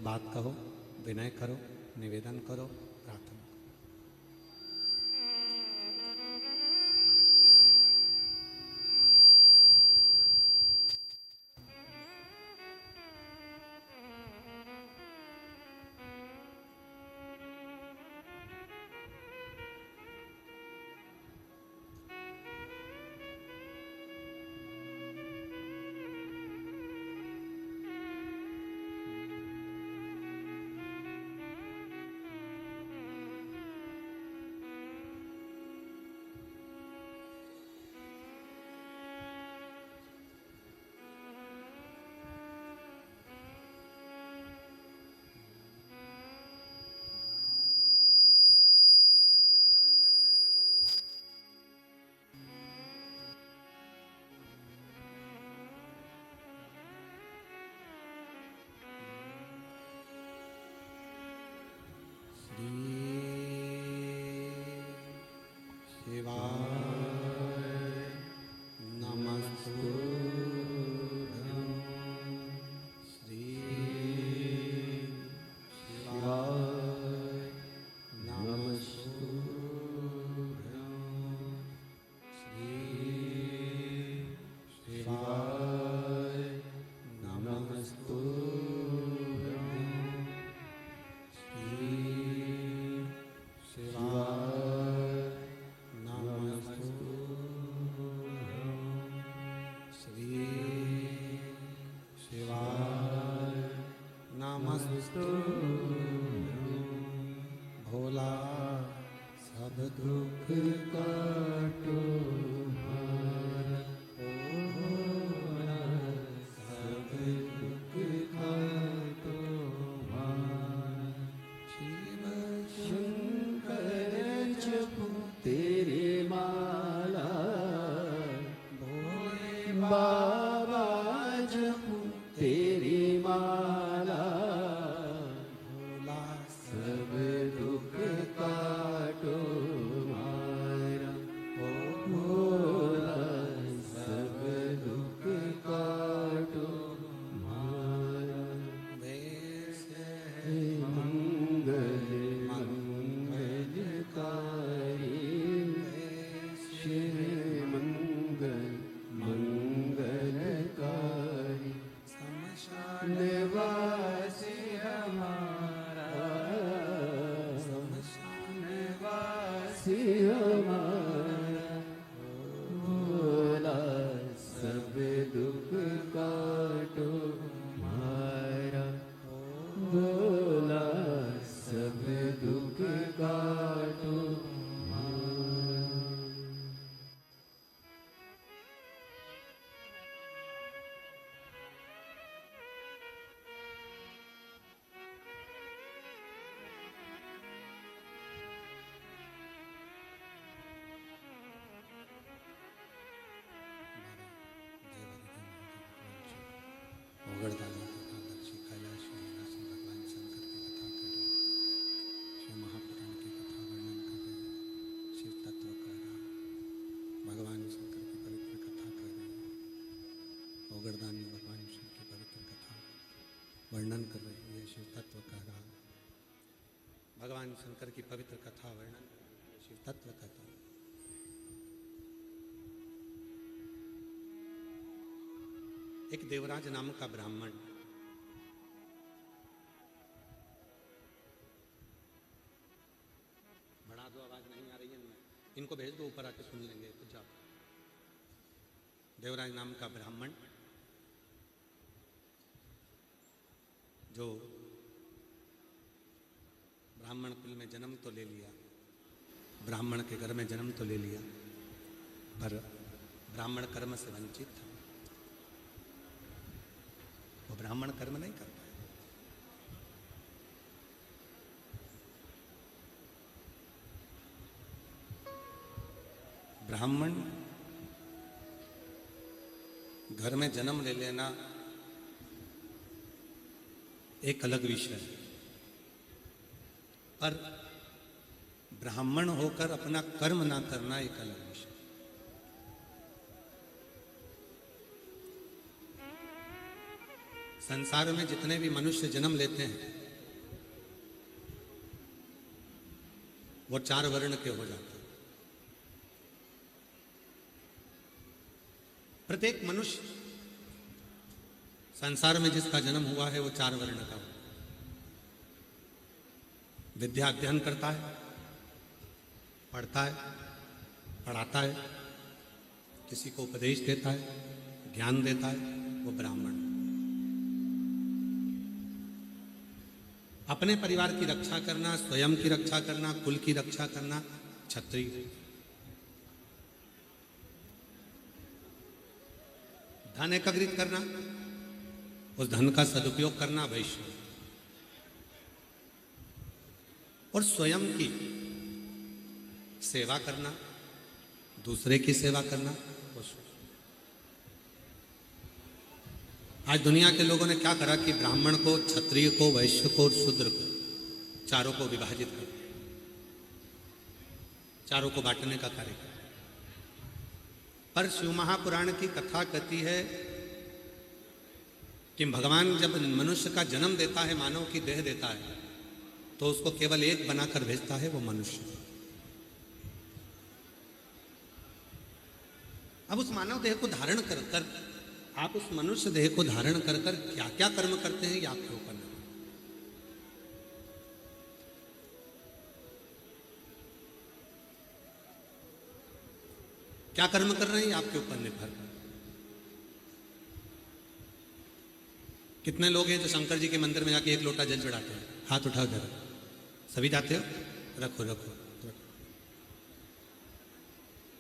बात कहो, विनय करो, निवेदन करो, प्रार्थना करो। भोला सब दुख काटो हारा, ओ भोला सब दुख काटो हारा। शिव शंकर जपो तेरे माला, भोले बाबा जपो तेरी माला। भोला सब दुख काटो मारा, ओ भोला सब दुख काटो मारा। वैसे मंगल मंगलकारी, शिव मंगल मंगलकारी। शमशान वासी हमारा, शमशान वासी हमारा। भोला सब दुख काटो मारा, भोला सब दुख काटो मारा। ओगड़दानी एकादशी कैलाश में निवासी भगवान शंकर की कथा कर रहे हैं। शिव महापुराण की कथा वर्णन कर रहे हैं। शिव तत्व कह रहा है, भगवान शंकर की पवित्र कथा कर रहे हैं। ओगड़दानी भगवान शिव की पवित्र कथा वर्णन कर रही है। शिव तत्व कह रहा है, भगवान शंकर की पवित्र कथा वर्णन शिव तत्व कहता है। एक देवराज नाम का ब्राह्मण बढ़ा दो, आवाज नहीं आ रही है। इनको भेज दो, ऊपर आके सुन लेंगे तो जाओ। देवराज नाम का ब्राह्मण जो ब्राह्मण कुल में जन्म तो ले लिया, ब्राह्मण के घर में जन्म तो ले लिया, पर ब्राह्मण कर्म से वंचित था। वो ब्राह्मण कर्म नहीं कर पाया। ब्राह्मण घर में जन्म ले लेना एक अलग विषय है, पर ब्राह्मण होकर अपना कर्म ना करना एक अलग विषय। संसार में जितने भी मनुष्य जन्म लेते हैं वो 4 वर्ण के हो जाते हैं। प्रत्येक मनुष्य संसार में जिसका जन्म हुआ है वो 4 वर्ण का हो। विद्या अध्ययन करता है, पढ़ता है, पढ़ाता है, किसी को उपदेश देता है, ज्ञान देता है, वो ब्राह्मण। अपने परिवार की रक्षा करना, स्वयं की रक्षा करना, कुल की रक्षा करना क्षत्रिय। धन एकत्रित करना, उस धन का सदुपयोग करना वैश्य। और स्वयं की सेवा करना, दूसरे की सेवा करना वो शूद्र। आज दुनिया के लोगों ने क्या करा कि ब्राह्मण को, क्षत्रिय को, वैश्य को और शूद्र को, चारों को विभाजित कर दिया, चारों को बांटने का कार्य किया। पर शिव महापुराण की कथा कहती है कि भगवान जब मनुष्य का जन्म देता है, मानव की देह देता है, तो उसको केवल एक बनाकर भेजता है, वो मनुष्य। अब उस मानव देह को धारण कर कर आप उस मनुष्य देह को धारण कर कर क्या क्या कर्म करते हैं ये आपके ऊपर नहीं। क्या कर्म कर रहे हैं ये आपके ऊपर निर्भर करता है। कितने लोग हैं जो शंकर जी के मंदिर में जाके 1 लोटा जल चढ़ाते हैं? हाथ उठाओ जरा। सभी जाते हो? रखो रखो।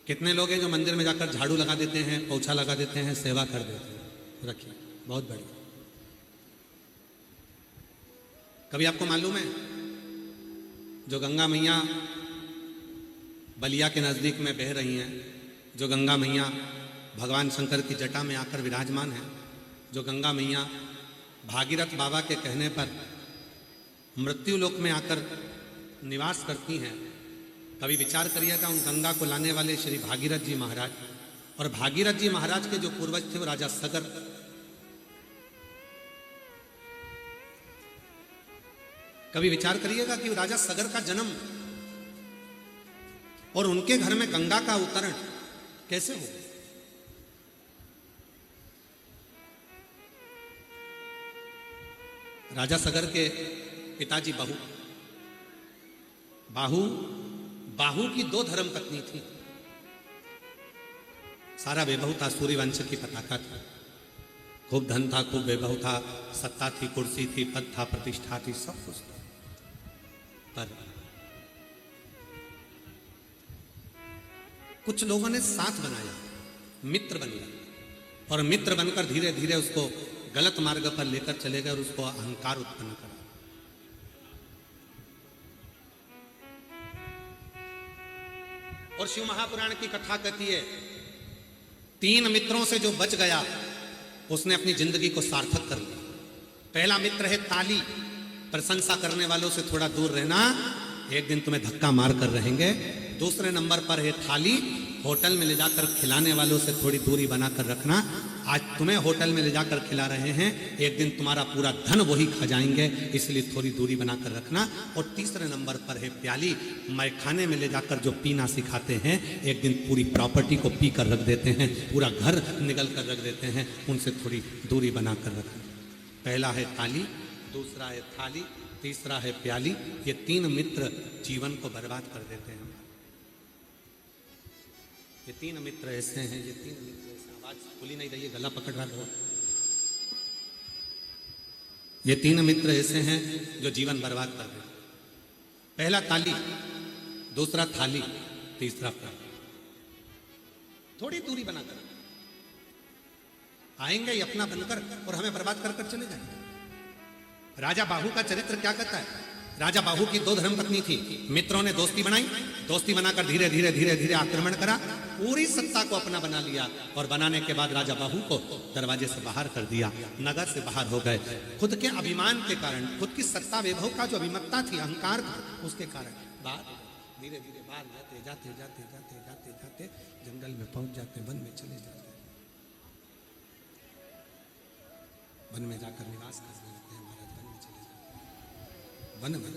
कितने लोग हैं जो मंदिर में जाकर झाड़ू लगा देते हैं, पोछा लगा देते हैं, सेवा कर देते हैं? रखिए, बहुत बढ़िया। कभी आपको मालूम है जो गंगा मैया बलिया के नजदीक में बह रही हैं, जो गंगा मैया भगवान शंकर की जटा में आकर विराजमान है, जो गंगा मैया भागीरथ बाबा के कहने पर मृत्यु लोक में आकर निवास करती हैं, कभी विचार करिएगा उन गंगा को लाने वाले श्री भागीरथ जी महाराज, और भागीरथ जी महाराज के जो पूर्वज थे वो राजा सगर। कभी विचार करिएगा कि राजा सगर का जन्म और उनके घर में गंगा का अवतरण कैसे हो। राजा सगर के पिताजी बाहु की 2 धर्म पत्नी थी। सारा वैभव था, सूर्यवंश की पताका थी, खूब धन था, खूब वैभव था, सत्ता थी, कुर्सी थी, पद था, प्रतिष्ठा थी, सब कुछ था। पर कुछ लोगों ने साथ बनाया, मित्र बन गया, और मित्र बनकर धीरे धीरे उसको गलत मार्ग पर लेकर चले गए और उसको अहंकार उत्पन्न करा। और शिव महापुराण की कथा कहती है 3 मित्रों से जो बच गया उसने अपनी जिंदगी को सार्थक कर लिया। पहला मित्र है ताली, प्रशंसा करने वालों से थोड़ा दूर रहना, एक दिन तुम्हें धक्का मार कर रहेंगे। दूसरे नंबर पर है थाली, होटल में ले जाकर खिलाने वालों से थोड़ी दूरी बनाकर रखना। आज तुम्हें होटल में ले जाकर खिला रहे हैं, एक दिन तुम्हारा पूरा धन वही खा जाएंगे, इसलिए थोड़ी दूरी बनाकर रखना। और तीसरे नंबर पर है प्याली, मैखाने में ले जाकर जो पीना सिखाते हैं, एक दिन पूरी प्रॉपर्टी को पी कर रख देते हैं, पूरा घर निगल कर रख देते हैं, उनसे थोड़ी दूरी बनाकर रखना। पहला है ताली, दूसरा है थाली, तीसरा है प्याली। ये 3 मित्र जीवन को बर्बाद कर देते हैं। ये 3 मित्र ऐसे हैं, ये 3 मित्र ऐसे। आवाज खुली नहीं रही है, गला पकड़ रहा है। ये तीन मित्र ऐसे हैं जो जीवन बर्बाद कर देते। पहला ताली, दूसरा थाली, तीसरा फल। थोड़ी दूरी बनाकर आएंगे ये अपना बनकर और हमें बर्बाद कर कर चले जाएंगे। राजा बाहु का चरित्र क्या कहता है? राजा बाहु की दो धर्मपत्नी थी। मित्रों ने दोस्ती बनाई, दोस्ती बनाकर धीरे धीरे धीरे धीरे आक्रमण करा, पूरी सत्ता को अपना बना लिया और बनाने के बाद राजा बाहु को दरवाजे से बाहर कर दिया, नगर से बाहर हो गए। खुद के अभिमान के कारण, खुद की सत्ता वैभव का जो अभिमत्ता थी, अहंकार था, उसके कारण बाहर धीरे धीरे बाहर जाते जाते जाते जाते जाते जाते जंगल में पहुंच जाते, वन में चले जाते, वन में जाकर निवास करने लगते हैं। महाराज वन में चले जाते, वन में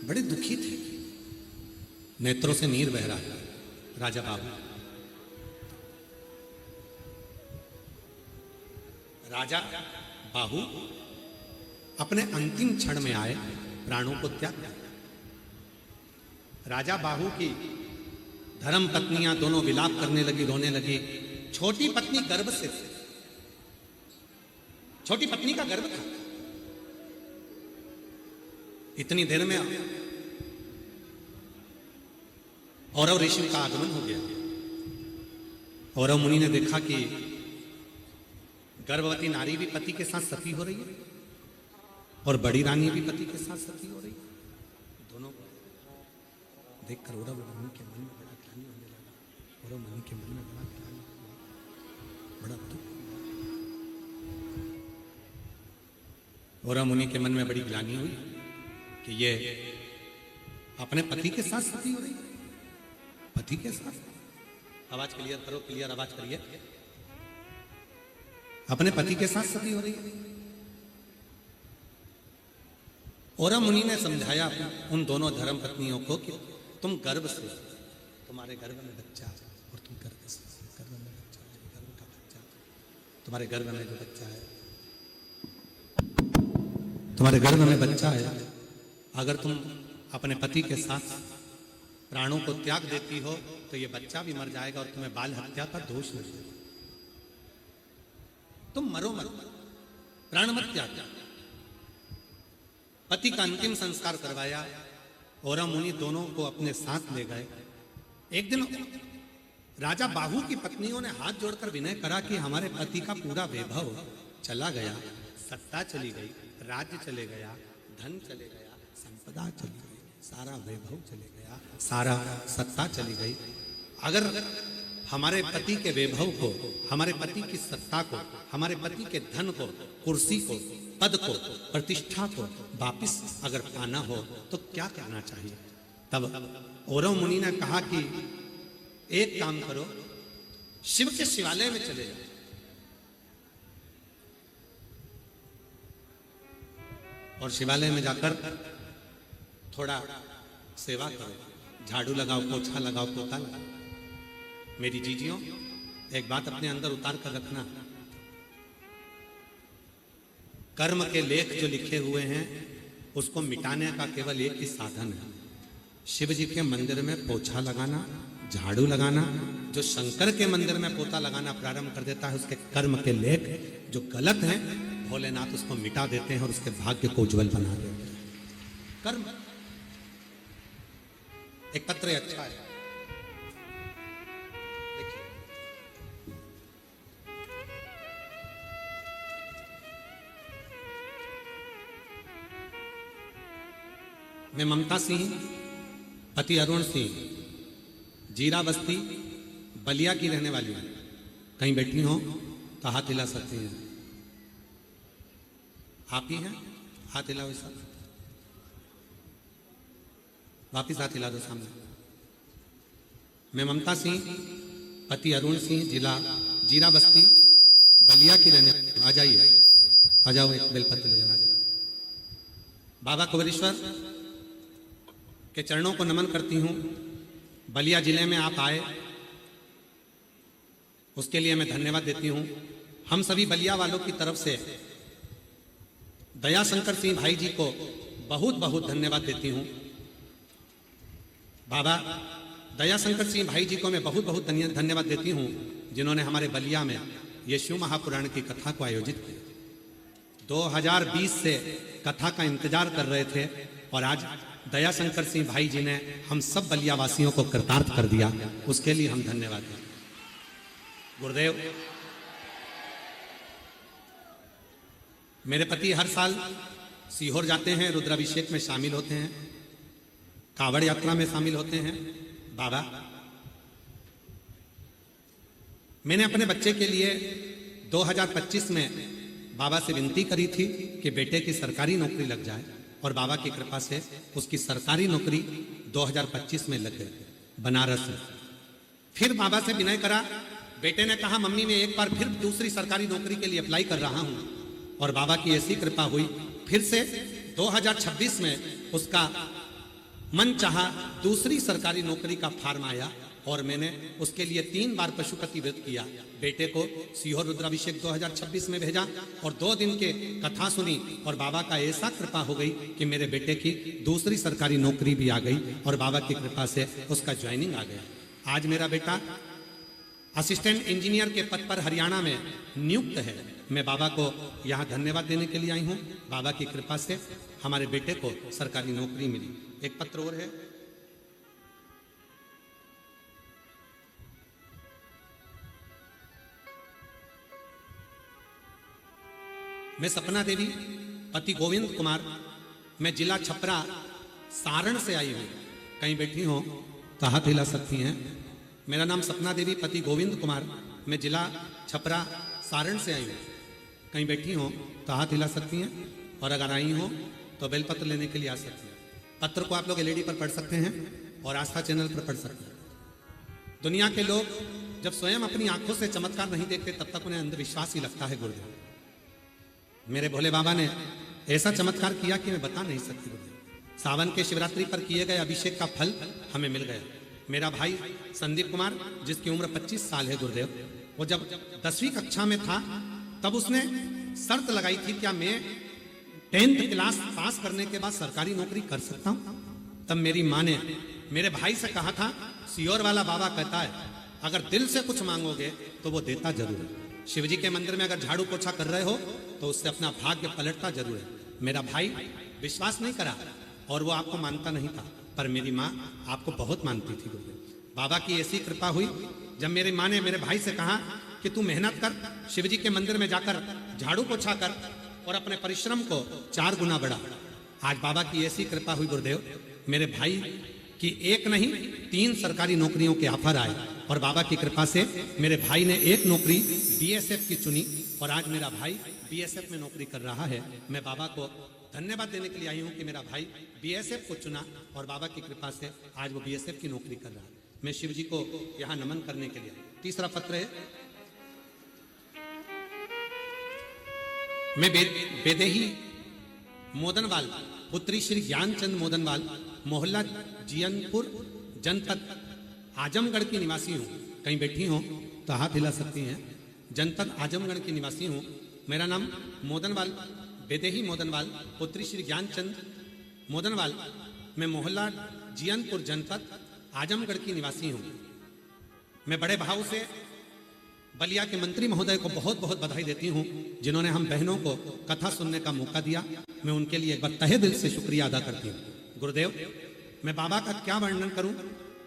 बड़े दुखी थे, नेत्रों से नीर बह रहा राजा बाहु। राजा बाहु अपने अंतिम क्षण में आए, प्राणों को त्याग दिया। राजा बाहु की धर्म पत्नियां दोनों विलाप करने लगी, रोने लगी। छोटी पत्नी गर्भ से, छोटी पत्नी का गर्भ था। इतनी देर में औरव ऋषि का आगमन हो गया। औरव मुनि ने देखा कि गर्भवती नारी भी पति के साथ सती हो रही है और बड़ी रानी भी पति के साथ सती हो रही है। दोनों देखकर औरव मुनि के मन में बड़ा ग्लानि होने लगा। औरव मुनि के मन में बड़ा ग्लानि, बड़ा दुख। औरव मुनि के मन में बड़ी ग्लानि हुई कि ये अपने पति के साथ सती हो रही है। पति के साथ, आवाज क्लियर करो, क्लियर आवाज करिए। अपने पति के साथ सती हो रही है। औरव मुनि ने समझाया उन दोनों धर्म पत्नियों को कि तुम गर्भ से, तुम्हारे गर्भ में बच्चा और तुम गर्भ से, गर्भ में बच्चा, गर्भ का बच्चा, तुम्हारे गर्भ में जो बच्चा है, तुम्हारे गर्भ में बच्चा है, अगर तुम अपने पति के साथ प्राणों को त्याग देती हो तो ये बच्चा भी मर जाएगा और तुम्हें बाल हत्या का दोष लगेगा। तुम मरो मत, प्राण मत त्याग। पति का अंतिम संस्कार करवाया। औरव मुनि दोनों को अपने साथ ले गए। एक दिन राजा बाहु की पत्नियों ने हाथ जोड़कर विनय करा कि हमारे पति का पूरा वैभव चला गया, सत्ता चली गई, राज्य चले गया, धन चले गया, संपदा चली गई, सारा वैभव चले गया, सारा सत्ता चली गई। अगर हमारे पति के वैभव को, हमारे पति की सत्ता को, हमारे पति के धन को, कुर्सी को, पद को, प्रतिष्ठा को वापिस अगर पाना हो तो क्या करना चाहिए? तब औरव मुनि ने कहा कि एक काम करो, शिव के शिवालय में चले जाओ। और शिवालय में जाकर थोड़ा सेवा करो, झाड़ू लगाओ, पोछा लगाओ, पोता लगाओ। मेरी जीजियों, एक बात अपने अंदर उतार कर रखना, कर्म के लेख जो लिखे हुए हैं उसको मिटाने का केवल एक ही साधन है, शिव जी के मंदिर में पोछा लगाना, झाड़ू लगाना। जो शंकर के मंदिर में पोता लगाना प्रारंभ कर देता है, उसके कर्म के लेख जो गलत हैं, भोलेनाथ उसको मिटा देते हैं और उसके भाग्य को उज्जवल बना देते हैं। कर्म एक पत्र अच्छा है, देखिए। मैं ममता सिंह, पति अरुण सिंह, जीरा बस्ती बलिया की रहने वाली हूं। कहीं बैठी हो तो हाथ हिला सकती हैं। आप ही हैं? हाथ हिलाओ सब, वापिस हाथ हिला दो सामने। मैं ममता सिंह, पति अरुण सिंह, जिला जीरा बस्ती बलिया की रहने। आ जाइए, आ जाओ, एक बेलपत्र ले जाना। बाबा कुबेरेश्वर के चरणों को नमन करती हूँ। बलिया जिले में आप आए, उसके लिए मैं धन्यवाद देती हूँ। हम सभी बलिया वालों की तरफ से दया शंकर सिंह भाई जी को बहुत बहुत धन्यवाद देती हूँ। बाबा दया शंकर सिंह भाई जी को मैं बहुत बहुत धन्यवाद देती हूँ, जिन्होंने हमारे बलिया में ये शिव महापुराण की कथा को आयोजित किया। 2020 से कथा का इंतजार कर रहे थे और आज दयाशंकर सिंह भाई जी ने हम सब बलियावासियों को कृतार्थ कर दिया, उसके लिए हम धन्यवाद दें। गुरुदेव, मेरे पति हर साल सीहोर जाते हैं, रुद्राभिषेक में शामिल होते हैं, कावड़ यात्रा में शामिल होते हैं। बाबा, मैंने अपने बच्चे के लिए 2025 में बाबा से विनती करी थी कि बेटे की सरकारी नौकरी लग जाए और बाबा की कृपा से उसकी सरकारी नौकरी 2025 में लग गई बनारस में। फिर बाबा से विनय करा, बेटे ने कहा मम्मी मैं एक बार फिर दूसरी सरकारी नौकरी के लिए अप्लाई कर रहा हूं और बाबा की ऐसी कृपा हुई, फिर से 2026 में उसका मन चाहा दूसरी सरकारी नौकरी का फॉर्म आया और मैंने उसके लिए 3 बार पशुपति व्रत किया। बेटे को सीहोर रुद्राभिषेक 2026 में भेजा और 2 दिन के कथा सुनी और बाबा का ऐसा कृपा हो गई कि मेरे बेटे की दूसरी सरकारी नौकरी भी आ गई और बाबा की कृपा से उसका ज्वाइनिंग आ गया। आज मेरा बेटा असिस्टेंट इंजीनियर के पद पर हरियाणा में नियुक्त है। मैं बाबा को यहाँ धन्यवाद देने के लिए आई हूँ। बाबा की कृपा से हमारे बेटे को सरकारी नौकरी मिली। एक पत्र और है, मैं सपना देवी पति गोविंद कुमार, मैं जिला छपरा सारण से आई हूँ। कहीं बैठी हो तो हाथ हिला सकती हैं। मेरा नाम सपना देवी पति गोविंद कुमार, मैं जिला छपरा सारण से आई हूँ। कहीं बैठी हो तो हाथ हिला सकती हैं और अगर आई हो तो बेलपत्र लेने के लिए आ सकती हैं। पत्र को आप लोग एलईडी पर पढ़ सकते हैं और आस्था चैनल पर पढ़ सकते हैं। दुनिया के लोग जब स्वयं अपनी आंखों से चमत्कार नहीं देखते तब तक उन्हें अंधविश्वास ही लगता है। गुरुदेव, मेरे भोले बाबा ने ऐसा चमत्कार किया कि मैं बता नहीं सकती। गुरुदेव, सावन के शिवरात्रि पर किए गए अभिषेक का फल हमें मिल गया। मेरा भाई संदीप कुमार, जिसकी उम्र 25 साल है, गुरुदेव, वो जब 10वीं कक्षा में था तब उसने शर्त लगाई थी क्या मैं 10th क्लास पास करने के बाद सरकारी नौकरी कर सकता हूं। तब मेरी माँ ने मेरे भाई से कहा था, सीहोर वाला बाबा कहता है अगर दिल से कुछ मांगोगे तो वो देता जरूर है। शिव जी के मंदिर में अगर झाड़ू पोछा कर रहे हो तो उससे अपना भाग्य पलटता जरूर है। मेरा भाई विश्वास नहीं करा और वो आपको मानता नहीं था, पर मेरी माँ आपको बहुत मानती थी। बाबा की ऐसी कृपा हुई जब मेरी माँ ने मेरे भाई से कहा कि तू मेहनत कर, शिव जी के मंदिर में जाकर झाड़ू पोछा कर और अपने परिश्रम को 4 गुना बढ़ा। आज बाबा की ऐसी कृपा हुई गुरुदेव, मेरे भाई की 1 नहीं 3 सरकारी नौकरियों के ऑफर आए और बाबा की कृपा से मेरे भाई ने एक नौकरी बीएसएफ की चुनी और आज मेरा भाई बीएसएफ में नौकरी कर रहा है। मैं बाबा को धन्यवाद देने के लिए आई हूँ कि मेरा भाई बीएसएफ को चुना और बाबा की कृपा से आज वो बीएसएफ की नौकरी कर रहा है। मैं शिव जी को यहाँ नमन करने के लिए। तीसरा पत्र है, मैं बेदेही मोदनवाल पुत्री श्री ज्ञानचंद मोदनवाल, मोहल्ला जियनपुर, जनपद आजमगढ़ की निवासी हूँ। कहीं बैठी हो तो हाथ हिला सकती हैं। जनपद आजमगढ़ की निवासी हूँ। मेरा नाम मोदनवाल, बेदेही मोदनवाल पुत्री श्री ज्ञानचंद मोदनवाल, मैं मोहल्ला जियनपुर, जनपद आजमगढ़ की निवासी हूँ। मैं बड़े भाव से बलिया के मंत्री महोदय को बहुत बहुत बधाई देती हूँ जिन्होंने हम बहनों को कथा सुनने का मौका दिया। मैं उनके लिए एक बार तहे दिल से शुक्रिया अदा करती हूँ। गुरुदेव, मैं बाबा का क्या वर्णन करूँ।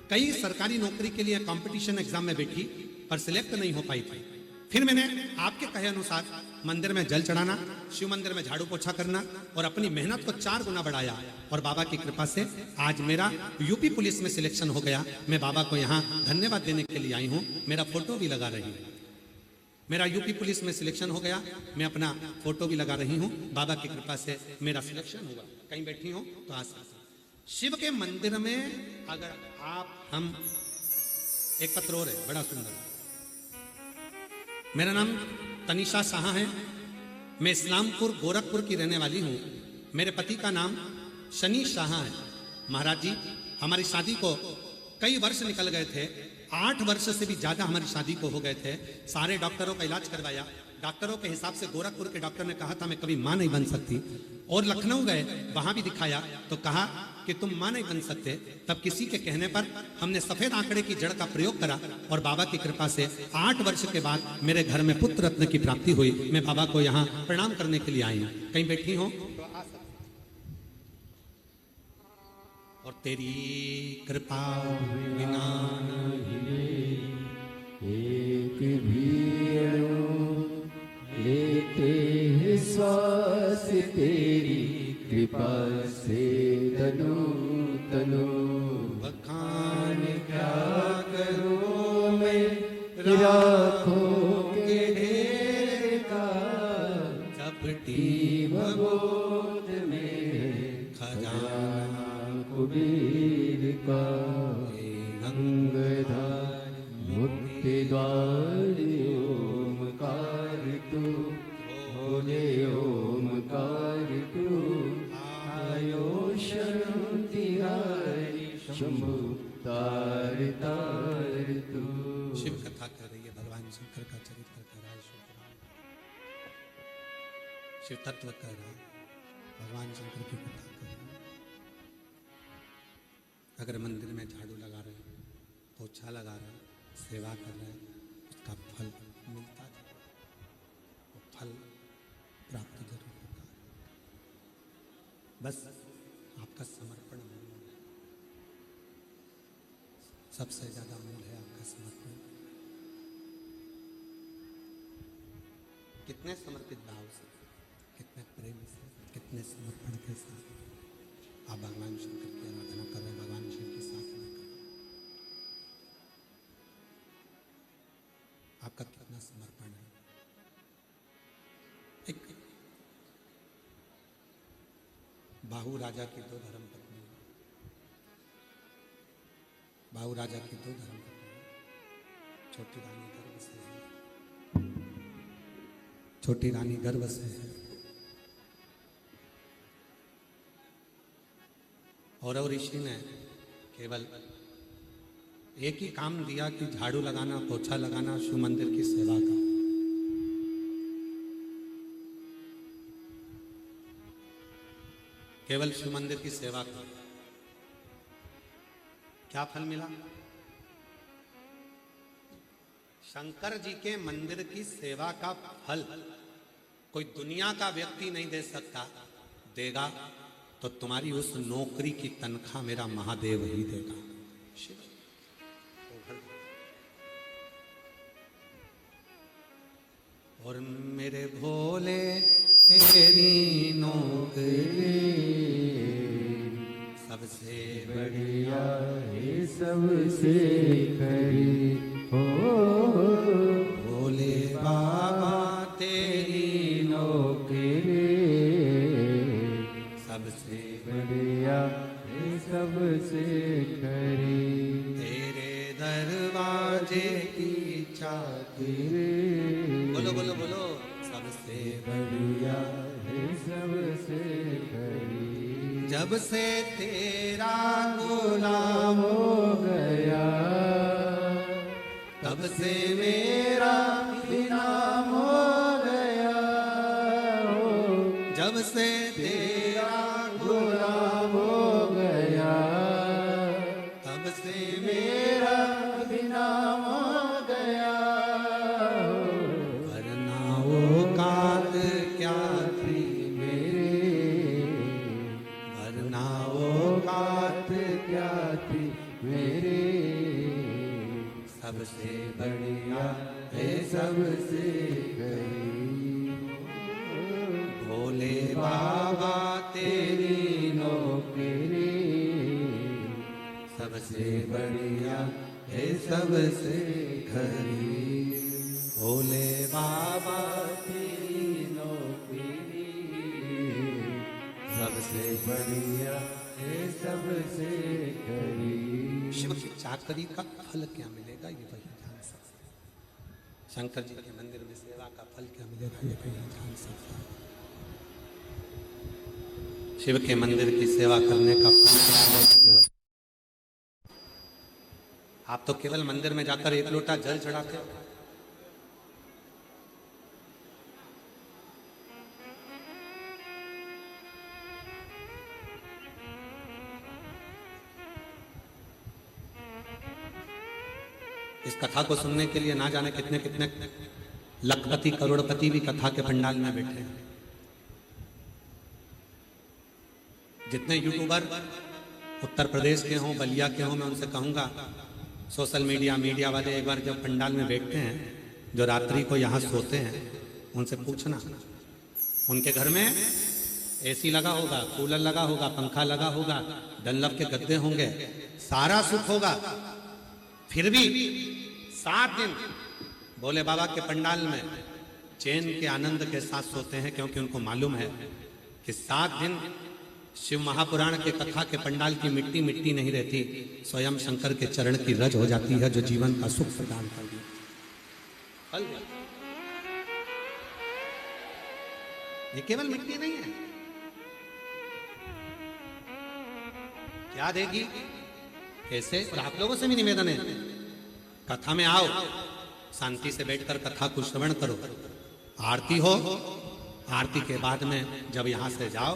कई सरकारी नौकरी के लिए कंपटीशन एग्जाम में बैठी पर सिलेक्ट नहीं हो पाई थी। फिर मैंने आपके कहे अनुसार मंदिर में जल चढ़ाना, शिव मंदिर में झाड़ू पोछा करना और अपनी मेहनत को 4 गुना बढ़ाया और बाबा की कृपा से आज मेरा यूपी पुलिस में सिलेक्शन हो गया। मैं बाबा को यहाँ धन्यवाद देने के लिए आई हूँ। मेरा फोटो भी लगा रही हूँ। मेरा यूपी पुलिस में सिलेक्शन हो गया, मैं अपना फोटो भी लगा रही हूँ। बाबा की कृपा से मेरा सिलेक्शन हुआ। कहीं बैठी हो तो आ सकते। शिव के मंदिर में अगर आप हम एक पत्र और है बड़ा सुंदर। मेरा नाम तनिषा शाह है। मैं इस्लामपुर गोरखपुर की रहने वाली हूँ। मेरे पति का नाम शनि शाह है। महाराज जी, हमारी शादी को कई वर्ष निकल गए थे। 8 वर्ष से भी ज्यादा हमारी शादी को हो गए थे। सारे डॉक्टरों का इलाज करवाया। डॉक्टरों के हिसाब से गोरखपुर के डॉक्टर ने कहा था मैं कभी मां नहीं बन सकती। और लखनऊ गए, वहां भी दिखाया तो कहा कि तुम मां नहीं बन सकते। तब किसी के कहने पर हमने सफेद आंकड़े की जड़ का प्रयोग करा और बाबा की कृपा से 8 वर्ष के बाद मेरे घर में पुत्र रत्न की प्राप्ति हुई। मैं बाबा को यहाँ प्रणाम करने के लिए आई हूँ। कहीं बैठी हो तो आ सकते। और तेरी कृपा बिना एक भी अणु लेते हैं श्वास तेरी कृपा से तनु तनु। बखान क्या करूं मैं लाखों के ढेर का, चपटी भगोद में खजाना कुबीर का। गंगाधार मुक्ति द्वार ओमकार तू, भोले ओमकार तू। आयो शरण तिहारी शंभु तार तार तू। शिव कथा कर रही है, भगवान शंकर का चरित्र कर रहा है, शिव तत्व कर रहा है, भगवान शंकर की कथा कर रहा है। अगर मंदिर में झाड़ू लगा रहे हैं, पोछा लगा रहे हैं, सेवा कर रहे हैं, उसका फल मिलता है। वो फल प्राप्त जरूर होगा। बस आपका समर्पण मूल है। सबसे ज्यादा मूल है आपका समर्पण। कितने समर्पित भाव से, कितने प्रेम से, कितने समर्पण के साथ आप भगवान शंकर की आराधना कर रहे हैं, भगवान शिव की साधना कर रहे हैं। आपका कितना समर्पण है। एक बाहु राजा की 2 धर्मपत्नी, बाहु राजा की 2 धर्मपत्नी। छोटी रानी गर्भ से है, छोटी रानी गर्भ से है। और ऋषि ने केवल एक ही काम दिया कि झाड़ू लगाना, पोछा लगाना, शिव मंदिर की सेवा का। केवल शिव मंदिर की सेवा का। क्या फल मिला? शंकर जी के मंदिर की सेवा का फल कोई दुनिया का व्यक्ति नहीं दे सकता। देगा तो तुम्हारी उस नौकरी की तनख्वाह मेरा महादेव ही देगा। शिव और मेरे भोले तेरी नौकरी सबसे बढ़िया है सबसे खरी हो। भोले बाबा तेरी नौकरी सबसे बढ़िया है सबसे खरी। तेरे दरवाजे की चाबी, बोलो बोलो बोलो, सबसे बढ़िया है सबसे खरी। जब से तेरा गुलाम हो गया तब से मेरा इनाम हो गया हो। जब से तेरा गुलाम हो गया तब से मेरा इनाम हो गया हो। वरना वो कात क्या थी मेरे वरना वो कात क्या थी मेरे। सबसे बढ़िया है सबसे खरी। भोले बाबा तेरी नौकरी सबसे बढ़िया है सबसे खरी। भोले बाबा तेरी नौकरी सबसे बढ़िया है सबसे खरी। शिव की चाकरी का फल क्या मिलेगा ये वही जान सकता है। शंकर जी के मंदिर में सेवा का फल क्या मिलेगा ये वही जान सकता है। शिव के मंदिर की सेवा करने का फल क्या है ये वही। आप आप तो केवल मंदिर में जाकर एक लोटा जल चढ़ाते हो। इस कथा को सुनने के लिए ना जाने कितने कितने लखपति करोड़पति भी कथा के पंडाल में बैठे हैं। जितने यूट्यूबर उत्तर प्रदेश के हों, बलिया के हों, मैं उनसे कहूंगा सोशल मीडिया वाले एक बार जब पंडाल में बैठते हैं, जो रात्रि को यहाँ सोते हैं, उनसे पूछना उनके घर में एसी लगा होगा, कूलर लगा होगा, पंखा लगा होगा, डनलप के गद्दे होंगे, सारा सुख होगा, फिर भी 7 दिन भोले बाबा के पंडाल में चैन के आनंद के साथ सोते हैं, क्योंकि उनको मालूम है कि 7 दिन शिव महापुराण के कथा के पंडाल की मिट्टी मिट्टी नहीं रहती, स्वयं शंकर के चरण की रज हो जाती है, जो जीवन का सुख प्रदान करती है। ये केवल मिट्टी नहीं है, क्या देगी, कैसे? और आप लोगों से भी निवेदन है, कथा में आओ, शांति से बैठकर कथा को श्रवण करो, आरती हो, आरती के बाद में जब यहां से जाओ,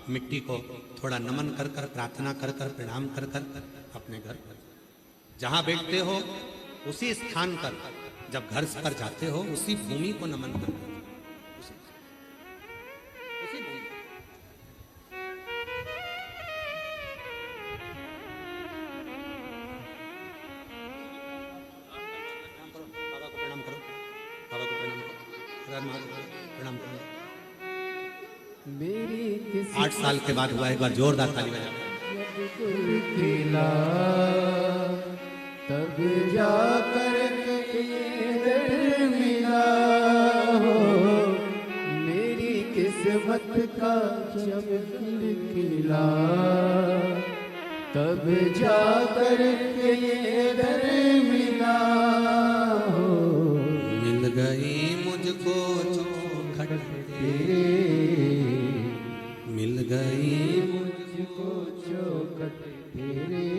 मिट्टी को थोड़ा नमन कर कर, प्रार्थना कर कर, प्रणाम कर कर अपने घर जहां बैठते हो उसी स्थान पर, जब घर पर जाते हो उसी भूमि को नमन कर, उसी भूमि। बाबा को प्रणाम करो, बाबा को प्रणाम करो, प्रणाम करो। मेरी 8 साल के बाद हुआ, एक बार जोरदार ताली बजा। खिला तब जाकर के मिला हो, मेरी किस्मत का जब खिला तब जाकर के मिला हो, मिल गई मुझको चौखट तेरे, मिल गई मुझको चौखट तेरे,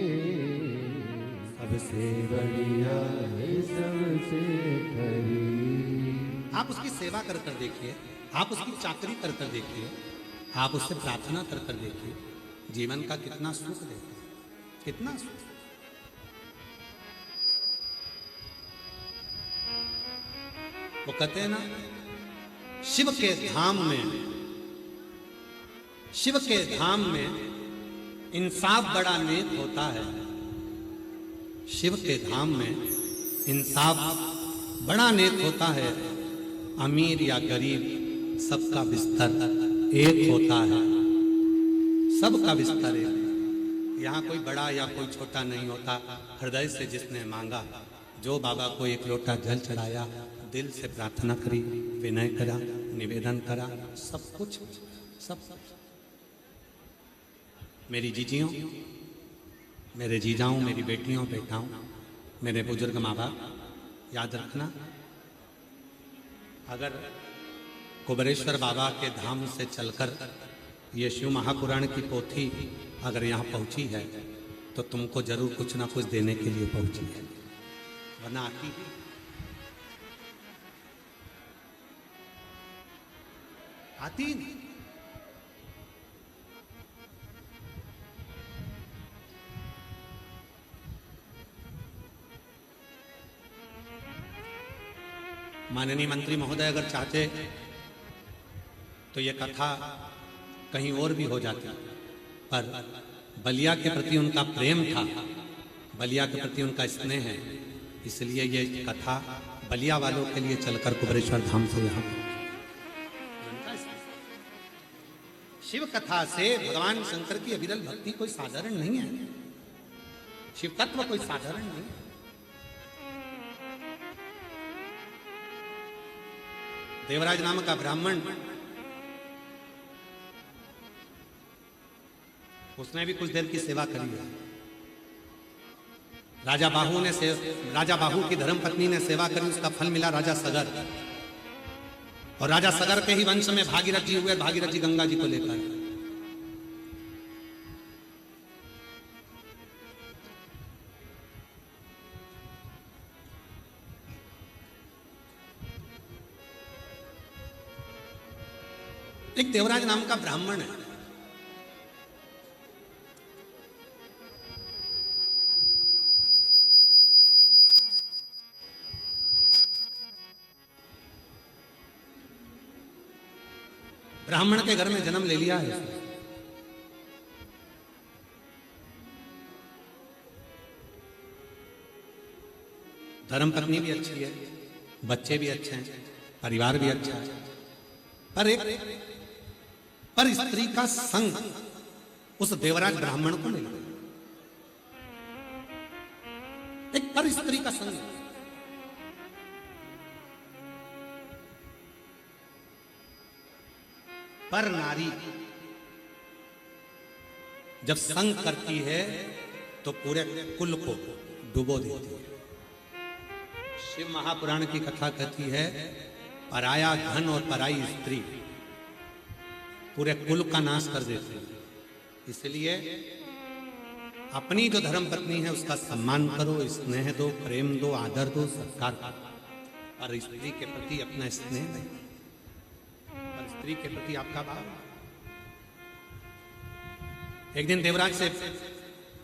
सबसे बढ़िया है सबसे खरी। आप उसकी सेवा कर कर देखिए, आप उसकी चाकरी कर कर देखिए, आप उससे प्रार्थना कर कर देखिए, जीवन का कितना सुख देता है, कितना सुख। वो कहते हैं ना, शिव के धाम में, शिव के धाम में इंसाफ बड़ा नेक होता है, शिव के धाम में इंसाफ बड़ा नेक होता है, अमीर या गरीब सबका बिस्तर एक होता है, सबका बिस्तर एक। यहाँ कोई बड़ा या कोई छोटा नहीं होता, हृदय से जिसने मांगा, जो बाबा को एक लोटा जल चढ़ाया, दिल से प्रार्थना करी, विनय करा, निवेदन करा, सब कुछ, सब। मेरी जीजियों, मेरे जीजाओं, मेरी बेटियों, बेटाओं, मेरे बुजुर्ग माँ बाप, याद रखना, अगर कुबेरेश्वर बाबा के धाम से चलकर ये शिव महापुराण की पोथी अगर यहाँ पहुँची है, तो तुमको जरूर कुछ ना कुछ देने के लिए पहुँची है, वरना आती है। आती नहीं। माननीय मंत्री महोदय अगर चाहते तो ये कथा कहीं और भी हो जाती, पर बलिया के प्रति उनका प्रेम था, बलिया के प्रति उनका स्नेह है, इसलिए ये कथा बलिया वालों के लिए चलकर कुबेरेश्वर धाम से यहाँ। शिव कथा से भगवान शंकर की अविरल भक्ति कोई साधारण नहीं है, शिव तत्व कोई साधारण नहीं है। देवराज नाम का ब्राह्मण, उसने भी कुछ देर की सेवा करी है। राजा बाहू की धर्मपत्नी ने सेवा करी, उसका फल मिला राजा सगर, और राजा सगर के ही वंश में भागीरथ जी हुए, भागीरथ जी गंगा जी को लेकर। एक देवराज नाम का ब्राह्मण है। ब्राह्मण के घर में जन्म ले लिया है उसने। धर्म पत्नी भी अच्छी है, बच्चे भी अच्छे हैं, परिवार भी अच्छा है, पर स्त्री का संग उस देवराज ब्राह्मण को नहीं। एक पर स्त्री का संग, पर नारी जब संग करती है तो पूरे कुल को डुबो देती है। शिव महापुराण की कथा कहती है, पराया धन और पराई स्त्री पूरे कुल का नाश कर देती है। इसलिए अपनी जो धर्म पत्नी है उसका सम्मान करो, स्नेह दो, प्रेम दो, आदर दो, सत्कार करो। और स्त्री के प्रति अपना स्नेह दो, और स्त्री के प्रति आपका भाव। एक दिन देवराज से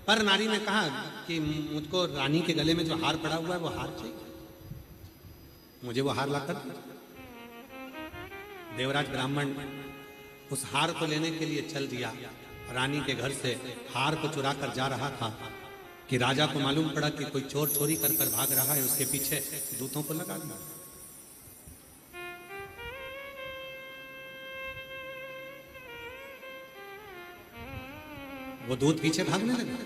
पर नारी ने कहा कि मुझको रानी के गले में जो हार पड़ा हुआ है वो हार चाहिए, मुझे वो हार लाकर। देवराज ब्राह्मण उस हार को लेने के लिए चल दिया। रानी के घर से हार को चुरा कर जा रहा था कि राजा को मालूम पड़ा कि कोई चोर चोरी कर कर भाग रहा है। उसके पीछे दूतों को लगा दिया। वो दूत पीछे भागने लगे।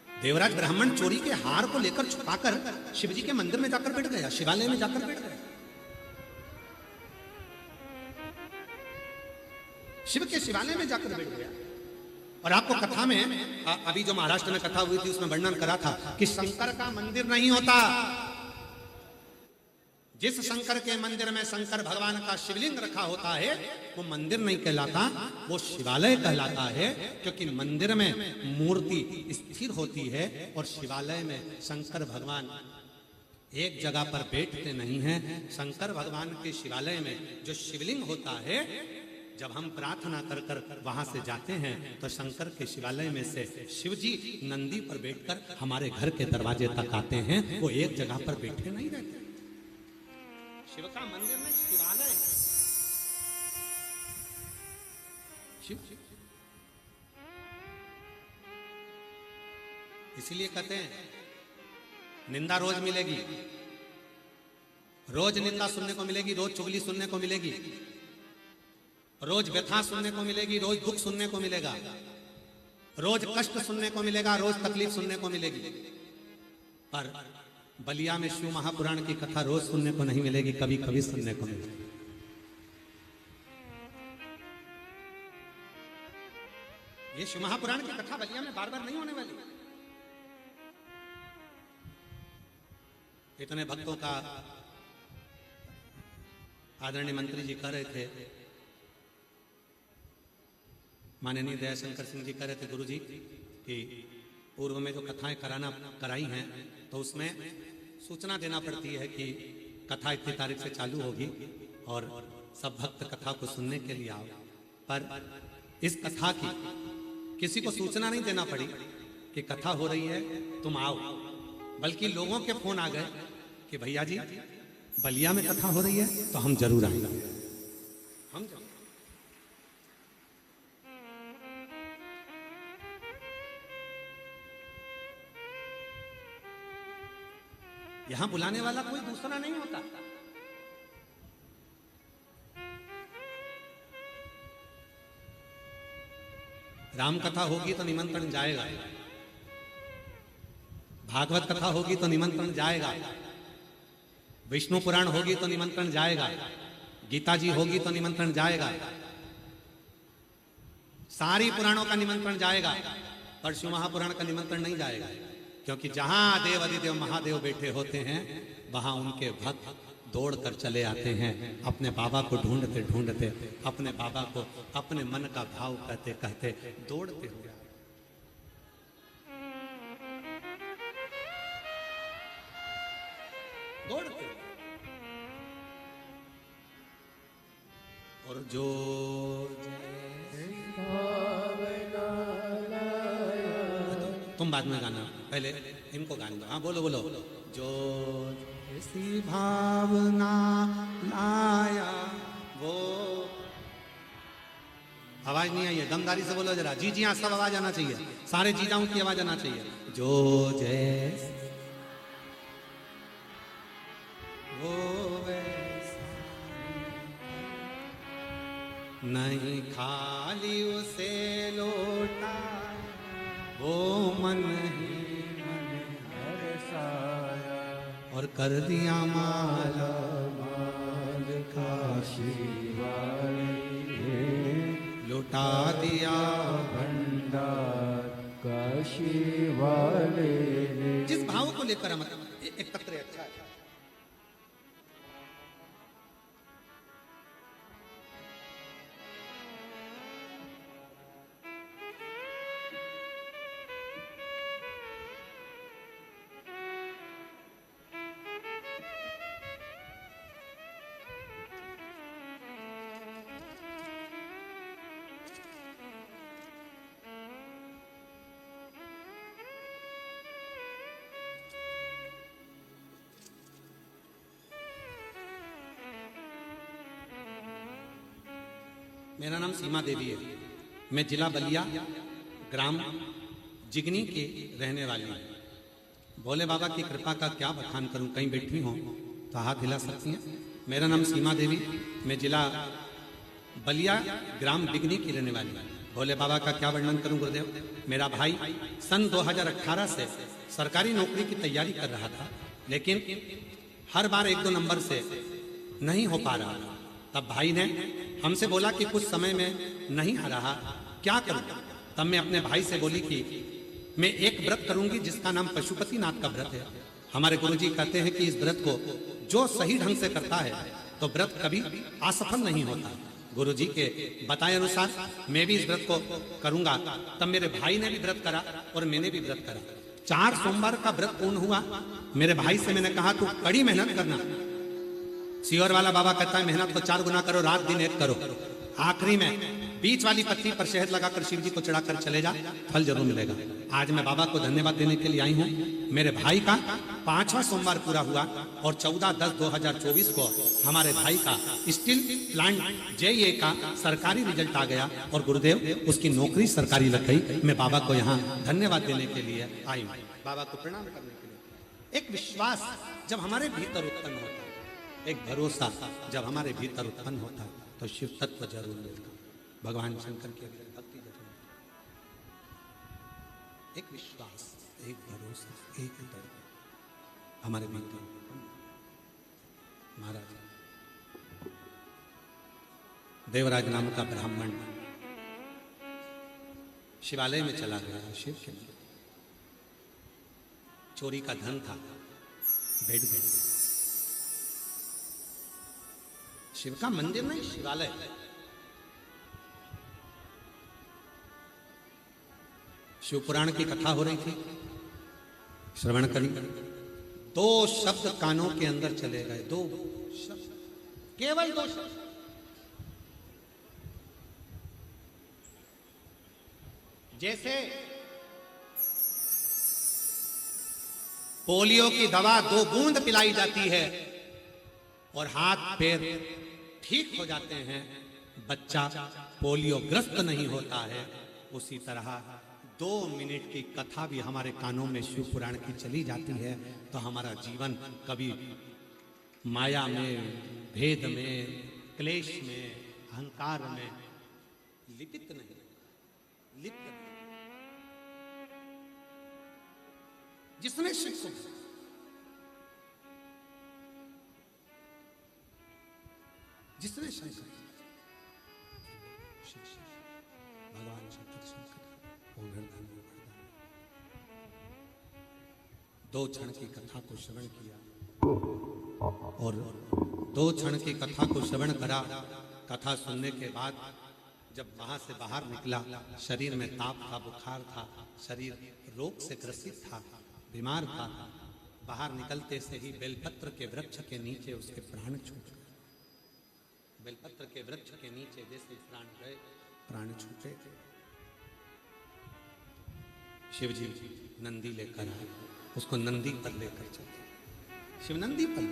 देवराज ब्राह्मण चोरी के हार को लेकर छुपाकर शिवजी के मंदिर में जाकर बैठ गया, शिवालय में जाकर बैठ गया। शिव के शिवालय में जाकर बैठ गया। और आपको कथा में अभी जो महाराष्ट्र में कथा हुई थी उसमें वर्णन करा था कि शंकर का मंदिर नहीं होता। जिस शंकर के मंदिर में शंकर भगवान का शिवलिंग रखा होता है वो मंदिर नहीं कहलाता, वो शिवालय कहलाता है। क्योंकि मंदिर में मूर्ति स्थिर होती है और शिवालय में शंकर भगवान एक जगह पर बैठते नहीं हैं। शंकर भगवान के शिवालय में जो शिवलिंग होता है, जब हम प्रार्थना कर कर वहां से जाते हैं तो शंकर के शिवालय में से शिव जी नंदी पर बैठकर हमारे घर के दरवाजे तक आते हैं। वो एक जगह पर बैठे नहीं रहते। शिव का मंदिर में शिवालय, शिव इसीलिए कहते हैं निंदा रोज मिलेगी, रोज निंदा सुनने को मिलेगी, रोज चुगली सुनने को मिलेगी, रोज व्यथा सुनने को मिलेगी, रोज दुख सुनने को मिलेगा, रोज कष्ट सुनने को मिलेगा, रोज तकलीफ सुनने को मिलेगी। पर बलिया में शिव महापुराण की कथा रोज सुनने को नहीं मिलेगी, कभी कभी सुनने को मिलेगी। ये शिव महापुराण की कथा बलिया में बार बार नहीं होने वाली। इतने भक्तों का आदरणीय मंत्री जी कह रहे थे, माननीय दयाशंकर सिंह जी कह रहे थे गुरु जी कि पूर्व में जो कथाएं कराई हैं तो उसमें सूचना देना पड़ती है कि कथा इतनी तारीख से चालू होगी और सब भक्त कथा को सुनने के लिए आओ। पर इस कथा की किसी को सूचना नहीं देना पड़ी कि कथा हो रही है तुम आओ, बल्कि लोगों के फोन आ गए कि भैया जी बलिया में कथा हो रही है तो हम जरूर आएंगे। हम यहां बुलाने वाला कोई दूसरा नहीं होता। राम कथा होगी तो निमंत्रण जाएगा, भागवत कथा होगी तो निमंत्रण जाएगा, विष्णु पुराण होगी तो निमंत्रण जाएगा, गीता जी होगी तो निमंत्रण जाएगा, सारी पुराणों का निमंत्रण जाएगा, पर शिव महापुराण का निमंत्रण नहीं जाएगा। क्योंकि जहां देव अधिदेव महादेव बैठे होते हैं वहां उनके भक्त दौड़ कर चले आते हैं, अपने बाबा को ढूंढते ढूंढते, अपने बाबा को अपने मन का भाव कहते कहते दौड़ते हुए दौड़ते। और जो भावना लाया। तुम बाद में गाना, पहले इनको गाने दो। हाँ बोलो बोलो। जो ऐसी भावना लाया वो, आवाज नहीं आई है, दमदारी से बोलो जरा। जी जी हाँ, सब आवाज आना चाहिए, सारे जी जाऊं की आवाज आना चाहिए। जो जैसे वो वैसा नहीं, खाली उसे लौटा वो मन ही मन हर्षाया। और कर दिया माला माल काशी वाले लुटा दिया। भंडार काशी वाले ने। जिस भाव को लेकर हम एकत्र है, अच्छा है। मेरा नाम सीमा देवी है, मैं जिला बलिया ग्राम जिगनी की रहने वाली हूँ। भोले बाबा की कृपा का क्या बखान करूं, कहीं बैठी हो तो हाथ हिला सकती हैं। मेरा नाम सीमा देवी, मैं जिला बलिया ग्राम बिगनी की रहने वाली हूँ। भोले बाबा का क्या वर्णन करूं गुरुदेव। मेरा भाई सन 2018 से सरकारी नौकरी की तैयारी कर रहा था, लेकिन हर बार 1-2 नंबर से नहीं हो पा रहा। तब भाई ने हमसे बोला कि कुछ समय में नहीं आ रहा, क्या करूं। तब मैं अपने भाई से बोली कि मैं एक व्रत करूंगी जिसका नाम पशुपतिनाथ का व्रत है। हमारे गुरुजी कहते हैं कि इस व्रत को जो सही ढंग से करता है तो व्रत कभी असफल नहीं होता। गुरुजी के बताए अनुसार मैं भी इस व्रत को करूंगा। तब मेरे भाई ने भी व्रत करा और मैंने भी व्रत करा। 4 सोमवार का व्रत पूर्ण हुआ। मेरे भाई से मैंने कहा तू कड़ी मेहनत करना। सियोर वाला बाबा कहता है मेहनत को 4 गुना करो, रात दिन एक करो। आखिरी में बीच वाली पत्ती पर शहद लगाकर शिव जी को चढ़ाकर चले जा, फल जरूर मिलेगा। आज मैं बाबा को धन्यवाद देने के लिए आई हूँ। मेरे भाई का 5वां सोमवार पूरा हुआ और 14/10/2024 को हमारे भाई का स्टील प्लांट JA का सरकारी रिजल्ट आ गया और गुरुदेव उसकी नौकरी सरकारी लग गई। मैं बाबा को यहाँ धन्यवाद देने के लिए आई हूँ, बाबा को प्रणाम करने के लिए। एक विश्वास जब हमारे भीतर उत्पन्न होता है, एक भरोसा जब हमारे भीतर उत्पन्न होता है तो शिव तत्व जरूर मिलता। भगवान शंकर की भक्ति जरूर। एक विश्वास, एक भरोसा, एक डर हमारे भीतर। महाराज देवराज नाम का ब्राह्मण शिवालय में चला गया, शिव के मंदिर, चोरी का धन था, भेड़ गए। शिव का मंदिर नहीं, शिवालय। शिव पुराण की कथा हो रही थी, श्रवण करी। 2 शब्द कानों के अंदर चले गए, 2 शब्द, केवल 2 शब्द। जैसे पोलियो की दवा 2 बूंद पिलाई जाती है और हाथ पैर ठीक हो जाते हैं, बच्चा पोलियो ग्रस्त नहीं होता है, उसी तरह 2 मिनट की कथा भी हमारे कानों में शिव पुराण की चली जाती है तो हमारा जीवन कभी माया में, भेद में, क्लेश में, अहंकार में लिपित नहीं, लिप्त नहीं। जिसने शिव को जिसने शंकर भगवान शंकर ओम हरदान 2 क्षण की कथा को श्रवण किया और 2 क्षण की कथा को श्रवण करा। कथा सुनने के बाद जब वहां से बाहर निकला, शरीर में ताप था, बुखार था, शरीर रोग से ग्रसित था, बीमार था। बाहर निकलते से ही बेलपत्र के वृक्ष के नीचे उसके प्राण छूट गए। बेलपत्र के वृक्ष के नीचे जैसे प्राण गए, प्राण छूटे। शिव जी नंदी लेकर आए, उसको नंदी पर लेकर चले। शिव नंदी पर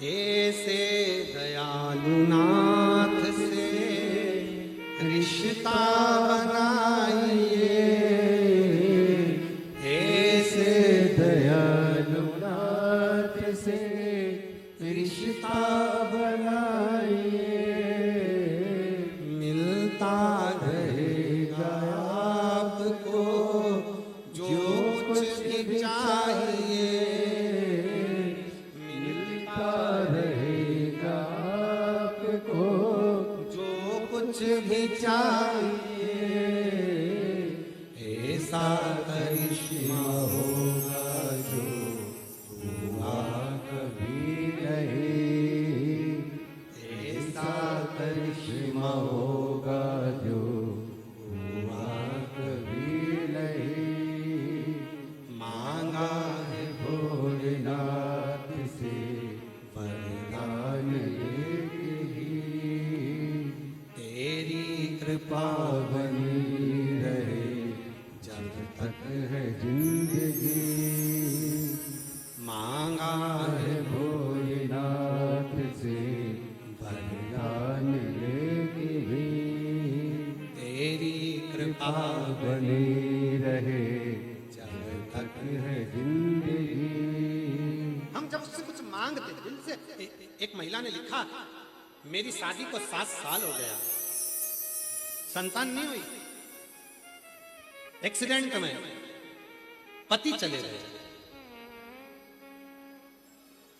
ऐसे दयालु नाथ से रिश्ता बनाइए, ऐसे दयालु नाथ से रिश्ता बनाइए, मिलता रहेगा आपको जो कुछ भी चाहिए, मिलता रहेगा आपको जो कुछ भी चाहिए। ऐसा करिश्मा होगा जो हुआ कभी नहीं, ऐसा करिश्मा होगा जो हुआ कभी नहीं। मांगा है भोलेनाथ से वरदान लेके ही तेरी कृपा बनी रहे जब तक है जिंदगी। मांगा है भोलेनाथ से वरदान लेके भी तेरी कृपा बनी रहे जब तक है जिंदगी। हम जब उससे कुछ मांगते दिल से। एक महिला ने लिखा, मेरी शादी को 7 साल हो गया, संतान नहीं हुई, एक्सीडेंट में पति चले गए,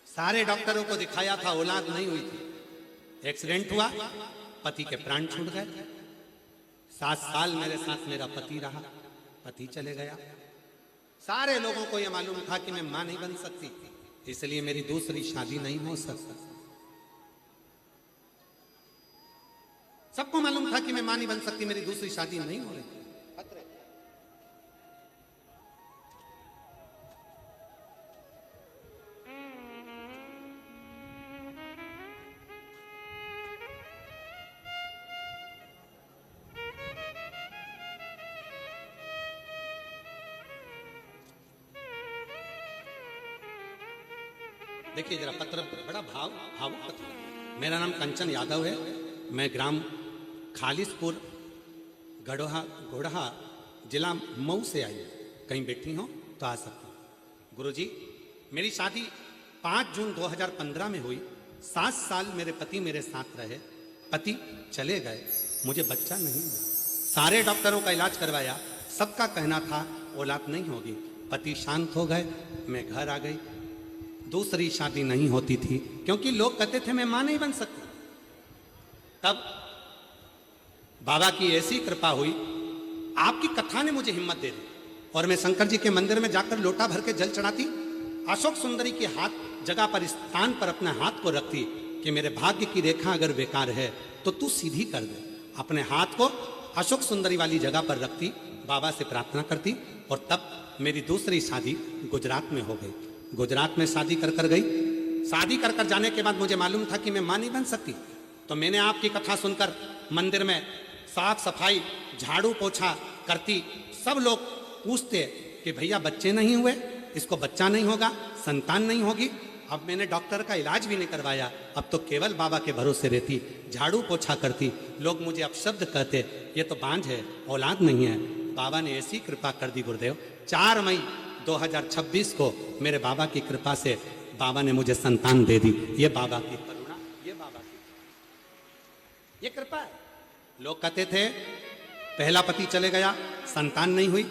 सारे डॉक्टरों को दिखाया था, औलाद नहीं हुई थी, एक्सीडेंट हुआ, पति के प्राण छूट गए। 7 साल मेरे साथ मेरा पति रहा, पति चले गया। सारे लोगों को यह मालूम था कि मैं मां नहीं बन सकती, इसलिए मेरी दूसरी शादी नहीं हो सकती। सबको मालूम था कि मैं मां नहीं बन सकती, मेरी दूसरी शादी नहीं हो रही। देखिए जरा पत्र, बड़ा भावुक पत्र। मेरा नाम कंचन यादव है, मैं ग्राम खालिसपुर गोढ़ा जिला मऊ से आई हूँ। कहीं बैठी हो तो आ सकती हूँ। गुरुजी, मेरी शादी 5 जून 2015 में हुई। 7 साल मेरे पति मेरे साथ रहे, पति चले गए, मुझे बच्चा नहीं हुआ। सारे डॉक्टरों का इलाज करवाया, सबका कहना था औलाद नहीं होगी। पति शांत हो गए, मैं घर आ गई। दूसरी शादी नहीं होती थी क्योंकि लोग कहते थे मैं मां नहीं बन सकती। तब बाबा की ऐसी कृपा हुई, आपकी कथा ने मुझे हिम्मत दे दी और मैं शंकर जी के मंदिर में जाकर लोटा भर के जल चढ़ाती, अशोक सुंदरी के हाथ जगह पर, स्थान पर अपने हाथ को रखती कि मेरे भाग्य की रेखा अगर बेकार है तो तू सीधी कर दे। अपने हाथ को अशोक सुंदरी वाली जगह पर रखती, बाबा से प्रार्थना करती और तब मेरी दूसरी शादी गुजरात में हो गई। गुजरात में शादी कर गई। शादी कर जाने के बाद मुझे मालूम था कि मैं मां नहीं बन सकती, तो मैंने आपकी कथा सुनकर मंदिर में साफ सफाई, झाड़ू पोछा करती। सब लोग पूछते कि भैया बच्चे नहीं हुए, इसको बच्चा नहीं होगा, संतान नहीं होगी। अब मैंने डॉक्टर का इलाज भी नहीं करवाया, अब तो केवल बाबा के भरोसे रहती, झाड़ू पोछा करती। लोग मुझे अपशब्द कहते, ये तो बांझ है, औलाद नहीं है। बाबा ने ऐसी कृपा कर दी गुरुदेव, 4 मई 2026 को मेरे बाबा की कृपा से बाबा ने मुझे संतान दे दी। ये बाबा की करुणा, ये बाबा की, ये कृपा है। लोग कहते थे पहला पति चले गया, संतान नहीं हुई,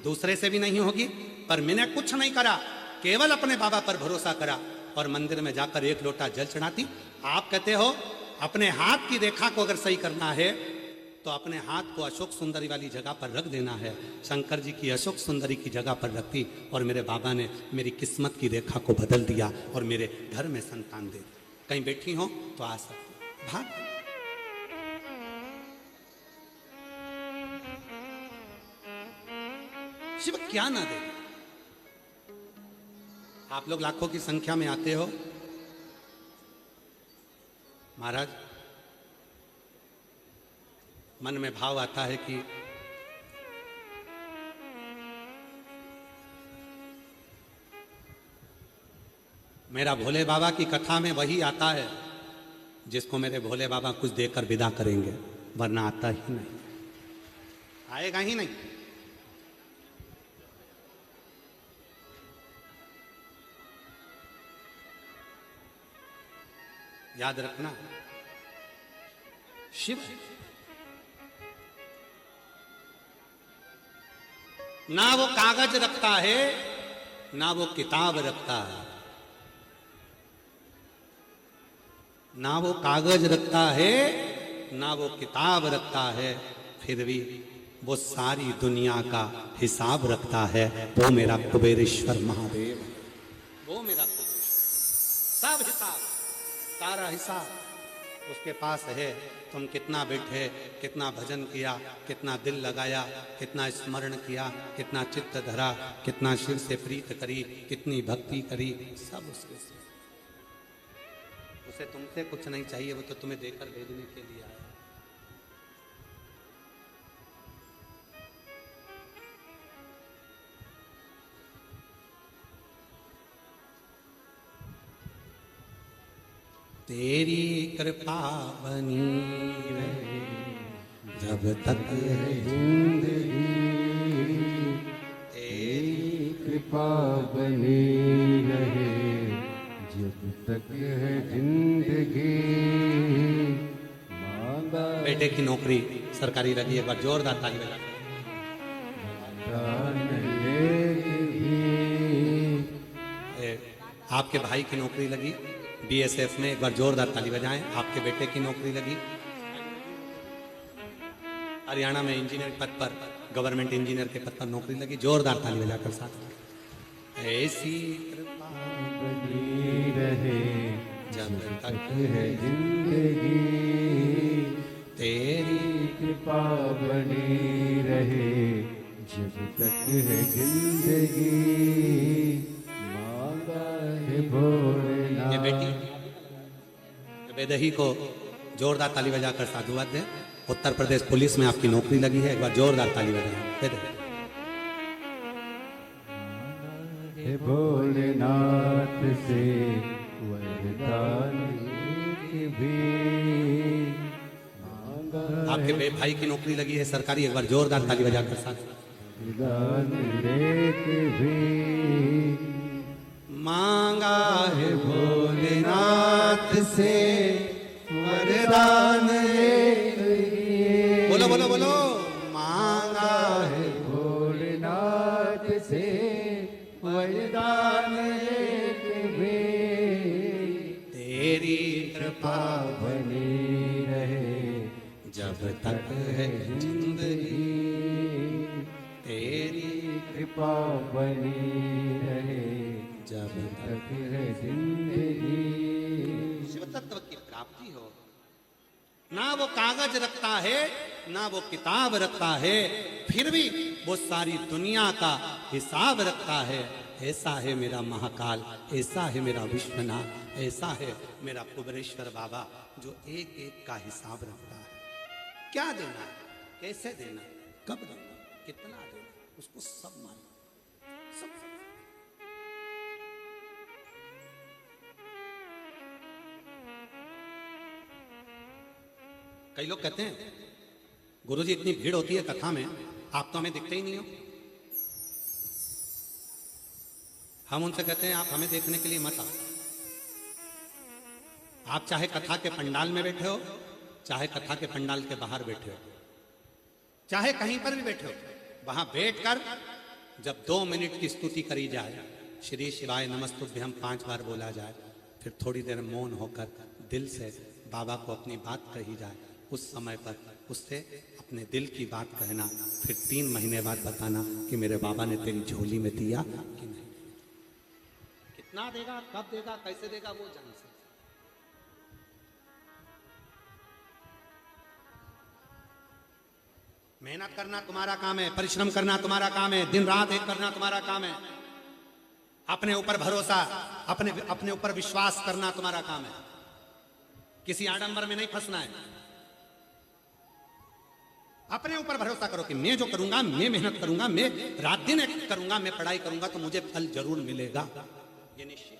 दूसरे से भी नहीं होगी, पर मैंने कुछ नहीं करा, केवल अपने बाबा पर भरोसा करा और मंदिर में जाकर 1 लोटा जल चढ़ाती। आप कहते हो अपने हाथ की रेखा को अगर सही करना है तो अपने हाथ को अशोक सुंदरी वाली जगह पर रख देना है। शंकर जी की अशोक सुंदरी की जगह पर रखती और मेरे बाबा ने मेरी किस्मत की रेखा को बदल दिया और मेरे घर में संतान दे दी। कहीं बैठी हो तो आ सकती भाग। शिव क्या ना दे। आप लोग लाखों की संख्या में आते हो, महाराज, मन में भाव आता है कि मेरा भोले बाबा की कथा में वही आता है जिसको मेरे भोले बाबा कुछ देकर विदा करेंगे, वरना आता ही नहीं, आएगा ही नहीं। याद रखना, शिव ना वो कागज रखता है ना वो किताब रखता है, ना वो कागज रखता है ना वो किताब रखता है, फिर भी वो सारी दुनिया का हिसाब रखता है। वो मेरा कुबेरेश्वर महादेव, वो मेरा कुबेरेश्वर, सब हिसाब, सारा हिसाब उसके पास है। तुम कितना बैठे, कितना भजन किया, कितना दिल लगाया, कितना स्मरण किया, कितना चित्त धरा, कितना शिव से प्रीत करी, कितनी भक्ति करी, सब उसके से। उसे तुमसे कुछ नहीं चाहिए, वो तो तुम्हें देकर भेजने के लिए आया। तेरी कृपा बनी रहे जब तक है जिंदगी, तेरी कृपा बनी रहे जब तक है जिंदगी। मांगा बेटे की नौकरी सरकारी लगी, एक बार जोरदार ताली बजा। आपके भाई की नौकरी लगी बीएसएफ में, एक बार जोरदार ताली बजाएं। आपके बेटे की नौकरी लगी हरियाणा में इंजीनियर पद पर, गवर्नमेंट इंजीनियर के पद पर नौकरी लगी, जोरदार ताली बजाकर साथ। ऐसी कृपा बनी रहे जब तक है जिंदगी, तेरी कृपा बनी रहे जब तक है जिंदगी। मांगा है भोलेनाथ। ये बेटी बेदही को जोरदार ताली बजाकर साधुवाद दें। उत्तर प्रदेश पुलिस में आपकी नौकरी लगी है, एक बार जोरदार ताली बजाएं। हे भोलेनाथ से वरदान भी मांगा आपके भाई की नौकरी लगी है सरकारी, एक बार जोरदार ताली बजाकर साथ। वरदान लेके भी मांगा है भोलेनाथ से वरदान लेके, बोलो बोलो बोलो, मांगा है भोलेनाथ से वरदान लेके भी तेरी कृपा बनी रहे जब तक है जिंदगी, तेरी कृपा बनी रहे जब तक है जिंदगी। शिव तत्व की प्राप्ति हो। ना वो कागज रखता है ना वो किताब रखता है, फिर भी वो सारी दुनिया का हिसाब रखता है। ऐसा है मेरा महाकाल, ऐसा है मेरा विश्वनाथ, ऐसा है मेरा कुबेरेश्वर बाबा, जो एक एक का हिसाब रखता है। क्या देना है, कैसे देना, कब देना, कितना देना, उसको सब मालूम, सब। कई लोग कहते हैं गुरुजी इतनी भीड़ होती है कथा में, आप तो हमें दिखते ही नहीं हो। हम उनसे कहते हैं आप हमें देखने के लिए मत आओ। आप चाहे कथा के पंडाल में बैठे हो, चाहे कथा के पंडाल के बाहर बैठे हो, चाहे कहीं पर भी बैठे हो, वहां बैठकर जब 2 मिनट की स्तुति करी जाए, श्री शिवाय नमस्तुभ्यम 5 बार बोला जाए, फिर थोड़ी देर मौन होकर दिल से बाबा को अपनी बात कही जाए, उस समय पर उससे अपने दिल की बात कहना, फिर 3 महीने बाद बताना कि मेरे बाबा ने तेरी झोली में दिया कि नहीं। कितना देगा, कब देगा, कैसे देगा, वो जान सकता। मेहनत करना तुम्हारा काम है, परिश्रम करना तुम्हारा काम है, दिन रात एक करना तुम्हारा काम है, अपने ऊपर भरोसा, अपने ऊपर विश्वास करना तुम्हारा काम है। किसी आडंबर में नहीं फंसना है। अपने ऊपर भरोसा करो कि मैं जो करूंगा, मैं मेहनत करूंगा, मैं रात दिन एक करूंगा, मैं पढ़ाई करूंगा तो मुझे फल जरूर मिलेगा, ये निश्चित।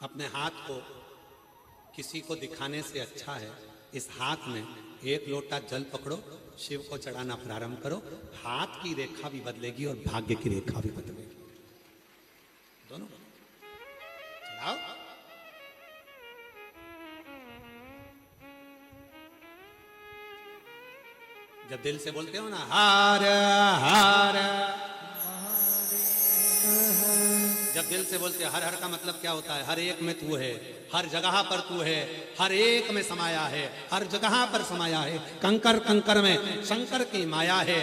अपने हाथ को किसी को दिखाने से अच्छा है इस हाथ में एक लोटा जल पकड़ो, शिव को चढ़ाना प्रारंभ करो, हाथ की रेखा भी बदलेगी और भाग्य की रेखा भी बदलेगी, दोनों चढ़ाओ। जब दिल से बोलते हो ना हार हार, जब दिल से बोलते हर हर का मतलब क्या होता है? हर एक में तू है, हर जगह पर तू है, हर एक में समाया है, हर जगह पर समाया है, कंकर कंकर में शंकर की माया है।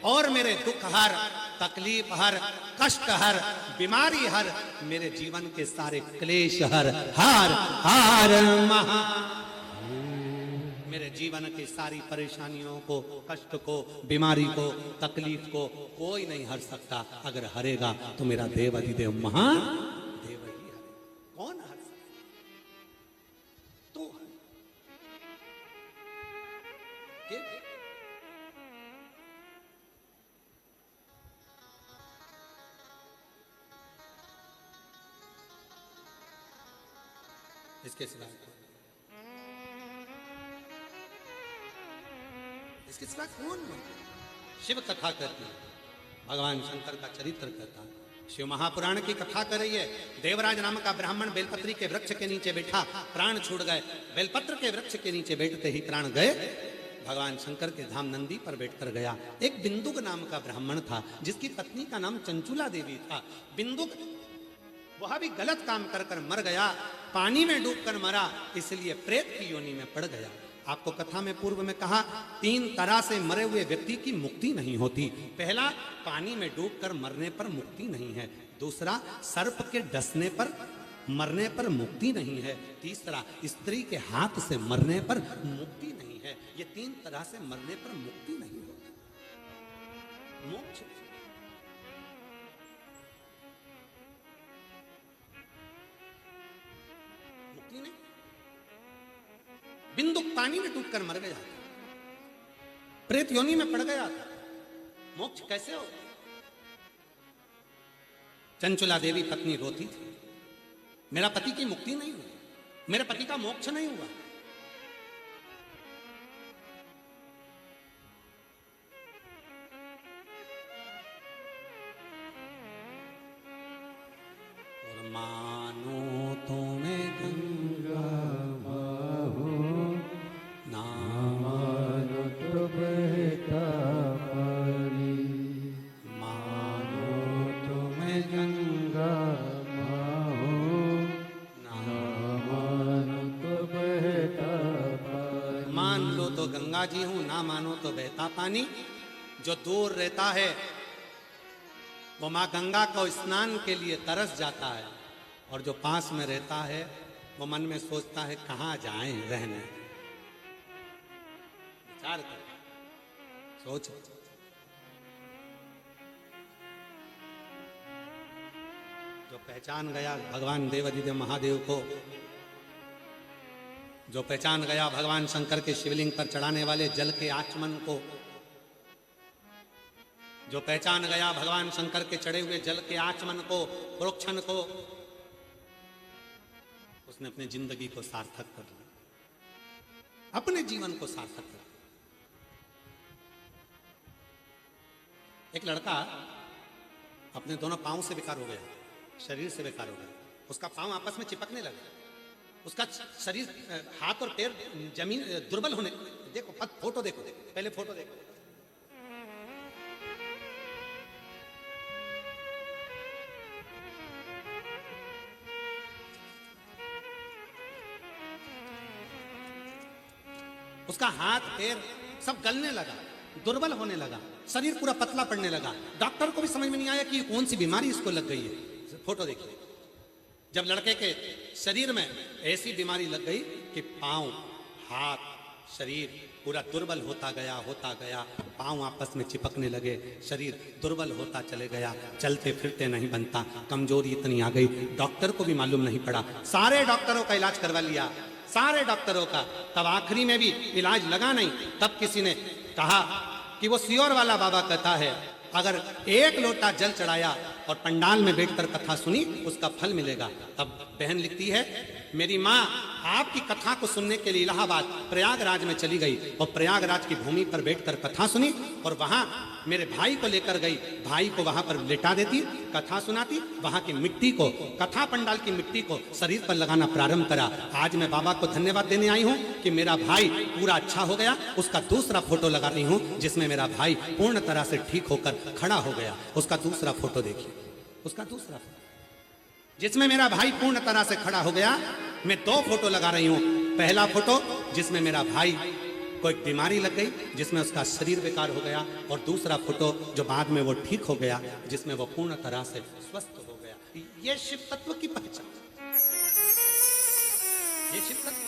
और मेरे दुख हर, तकलीफ हर, कष्ट हर, बीमारी हर, मेरे जीवन के सारे क्लेश हर, हार हार महा। मेरे जीवन की सारी परेशानियों को, कष्ट को, बीमारी को, तकलीफ को कोई नहीं हर सकता। अगर हरेगा तो मेरा देव अधिदेव महान देव ही हरे। कौन हर सकता? तो हर। इसके सिवा इसके सिवा कौन? शिव कथा करती है, भगवान शंकर का चरित्र करता है। शिव महापुराण की कथा कर रही है। देवराज नाम का ब्राह्मण बेलपत्री के वृक्ष के नीचे बैठा, प्राण छूट गए। बेलपत्र के वृक्ष के नीचे बैठते ही प्राण गए। भगवान शंकर के धाम नंदी पर बैठकर गया। एक बिंदुक नाम का ब्राह्मण था जिसकी पत्नी का नाम चंचुला देवी था। बिंदुक वह भी गलत काम कर कर मर गया, पानी में डूबकर मरा, इसलिए प्रेत की योनि में पड़ गया। आपको कथा में पूर्व में कहा 3 तरह से मरे हुए व्यक्ति की मुक्ति नहीं होती। पहला, पानी में डूबकर मरने पर मुक्ति नहीं है। दूसरा, सर्प के डसने पर मरने पर मुक्ति नहीं है। तीसरा, स्त्री के हाथ से मरने पर मुक्ति नहीं है। ये 3 तरह से मरने पर मुक्ति नहीं होती। मोक्ष मुक्ति नहीं। बिंदुक पानी में डूबकर मर गया, प्रेत योनि में पड़ गया था, मोक्ष कैसे हो? चंचुला देवी पत्नी रोती थी, मेरा पति की मुक्ति नहीं हुई, मेरे पति का मोक्ष नहीं हुआ। और मानो तुम्हें गंगा बहता पानी, मानो तुम्हें गंगा माहो, मानो तो बहता पानी। मान लो तो गंगा जी हूं, ना मानो तो बहता पानी। जो दूर रहता है वो माँ गंगा को स्नान के लिए तरस जाता है, और जो पास में रहता है वो मन में सोचता है कहाँ जाएं रहने। विचार कर, सोच। जो पहचान गया भगवान देवाधिदेव महादेव को, जो पहचान गया भगवान शंकर के शिवलिंग पर चढ़ाने वाले जल के आचमन को, जो पहचान गया भगवान शंकर के चढ़े हुए जल के आचमन को, प्रोक्षण को, उसने अपनी जिंदगी को सार्थक कर लिया, अपने जीवन को सार्थक कर लिया। एक लड़का अपने दोनों पांव से बेकार हो गया, शरीर से बेकार हो गया। उसका पांव आपस में चिपकने लगा, उसका शरीर, हाथ और पैर जमीन दुर्बल होने। देखो फोटो देखो, पहले फोटो देखो। उसका हाथ पैर सब गलने लगा, दुर्बल होने लगा, शरीर पूरा पतला पड़ने लगा। डॉक्टर को भी समझ में नहीं आया कि ये कौन सी बीमारी इसको लग गई है। फोटो देखिए, जब लड़के के शरीर में ऐसी बीमारी लग गई कि पांव, हाथ, शरीर पूरा दुर्बल होता गया, पांव आपस में चिपकने लगे, शरीर दुर्बल होता चले गया, चलते फिरते नहीं बनता, कमजोरी इतनी आ गई, डॉक्टर को भी मालूम नहीं पड़ा, सारे डॉक्टरों का इलाज करवा लिया, सारे डॉक्टरों का, तब आखिरी में भी इलाज लगा नहीं, तब किसी ने कहा कि वो सियोर वाला बाबा कहता है अगर एक लोटा जल चढ़ाया और पंडाल में बैठकर कथा सुनी उसका फल मिलेगा। तब बहन लिखती है मेरी माँ आपकी कथा को सुनने के लिए इलाहाबाद प्रयागराज में चली गई और प्रयागराज की भूमि पर बैठकर कथा सुनी और वहां मेरे भाई को लेकर गई, भाई को वहां पर लेटा देती, कथा सुनाती, वहां की मिट्टी को, कथा पंडाल की मिट्टी को शरीर पर लगाना प्रारंभ करा। आज मैं बाबा को धन्यवाद देने आई हूं कि मेरा भाई पूरा अच्छा हो गया। उसका दूसरा फोटो लगा रही हूं जिसमें मेरा भाई पूर्ण तरह से ठीक होकर खड़ा हो गया। उसका दूसरा फोटो देखिए, उसका दूसरा फोटो जिसमें मेरा भाई पूर्ण तरह से खड़ा हो गया। मैं 2 फोटो लगा रही हूं। पहला फोटो जिसमें मेरा भाई को एक बीमारी लग गई जिसमें उसका शरीर बेकार हो गया, और दूसरा फोटो जो बाद में वो ठीक हो गया जिसमें वो पूर्ण तरह से स्वस्थ हो गया। ये शिव तत्व की पहचान, ये शिव तत्व।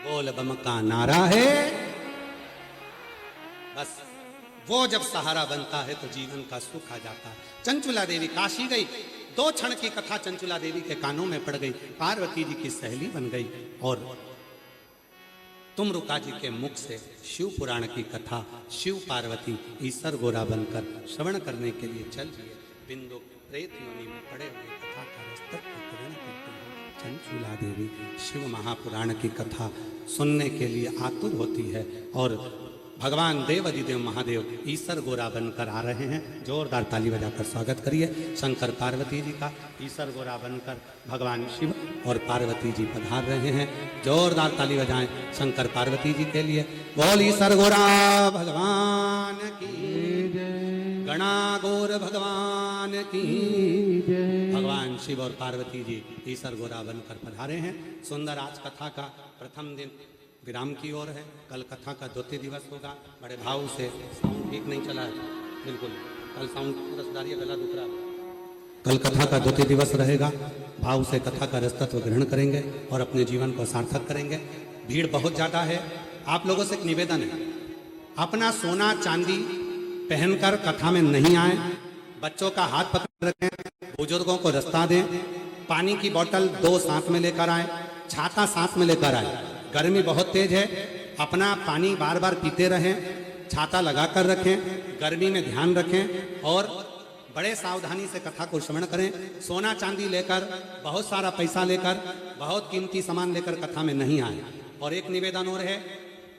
बोल बम का नारा है, बस वो जब सहारा बनता है तो जीवन का सुख आ जाता है। चंचुला देवी काशी गई, 2 क्षण की कथा चंचुला देवी के कानों में पड़ गई, पार्वती जी की सहेली बन गई और तुमरुका जी के मुख से शिव पुराण की कथा शिव पार्वती ईसर गोरा बनकर श्रवण करने के लिए चल रही है। बिंदु प्रेत योनि में पड़े हुए कथा का रस्तक ग्रहण करते हैं। चंचुला देवी शिव महापुराण की कथा सुनने के लिए आतुर होती है और भगवान देवाधिदेव महादेव ईसर गोरा बनकर आ रहे हैं। जोरदार ताली बजाकर स्वागत करिए शंकर पार्वती जी का। ईसर गोरा बनकर भगवान शिव और पार्वती जी पधार रहे हैं। जोरदार ताली बजाएं शंकर पार्वती जी के लिए। बोल ईसर गोरा भगवान की जय, गणा गौर भगवान की जय। भगवान शिव और पार्वती जी ईसर गोरा बनकर पधारे हैं। सुंदर आज कथा का प्रथम दिन विराम की ओर है। कल कथा का 2 दिवस होगा। बड़े भाव से, साउंड ठीक नहीं चला है बिल्कुल, कल साउंड पूरा सुधारिए, गला दुख रहा है। कल कथा का 2 दिवस रहेगा। भाव से कथा का रसतत्व ग्रहण करेंगे और अपने जीवन को सार्थक करेंगे। भीड़ बहुत ज़्यादा है। आप लोगों से एक निवेदन है, अपना सोना चांदी पहनकर कथा में नहीं आए। बच्चों का हाथ पकड़ रखें, बुजुर्गों को रास्ता दें। पानी की बोतल 2 साथ में लेकर आए, छाता साथ में लेकर आए। गर्मी बहुत तेज है, अपना पानी बार बार पीते रहें, छाता लगा कर रखें, गर्मी में ध्यान रखें और बड़े सावधानी से कथा को श्रवण करें। सोना चांदी लेकर, बहुत सारा पैसा लेकर, बहुत कीमती सामान लेकर कथा में नहीं आए। और एक निवेदन और है,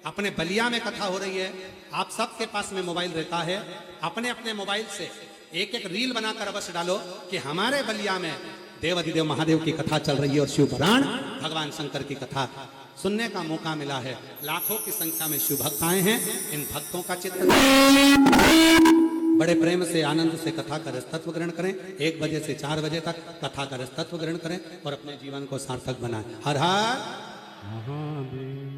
अपने बलिया में कथा हो रही है, आप सबके पास में मोबाइल रहता है, अपने अपने मोबाइल से एक रील बनाकर अवश्य डालो कि हमारे बलिया में देवाधिदेव महादेव की कथा चल रही है और शिव पुराण भगवान शंकर की कथा सुनने का मौका मिला है। लाखों की संख्या में शिव भक्त आए हैं। इन भक्तों का चित्र बड़े प्रेम से, आनंद से कथा का रसतत्व ग्रहण करें। 1 बजे से 4 बजे तक कथा का रसतत्व ग्रहण करें और अपने जीवन को सार्थक बनाएं। हर हर महादेव।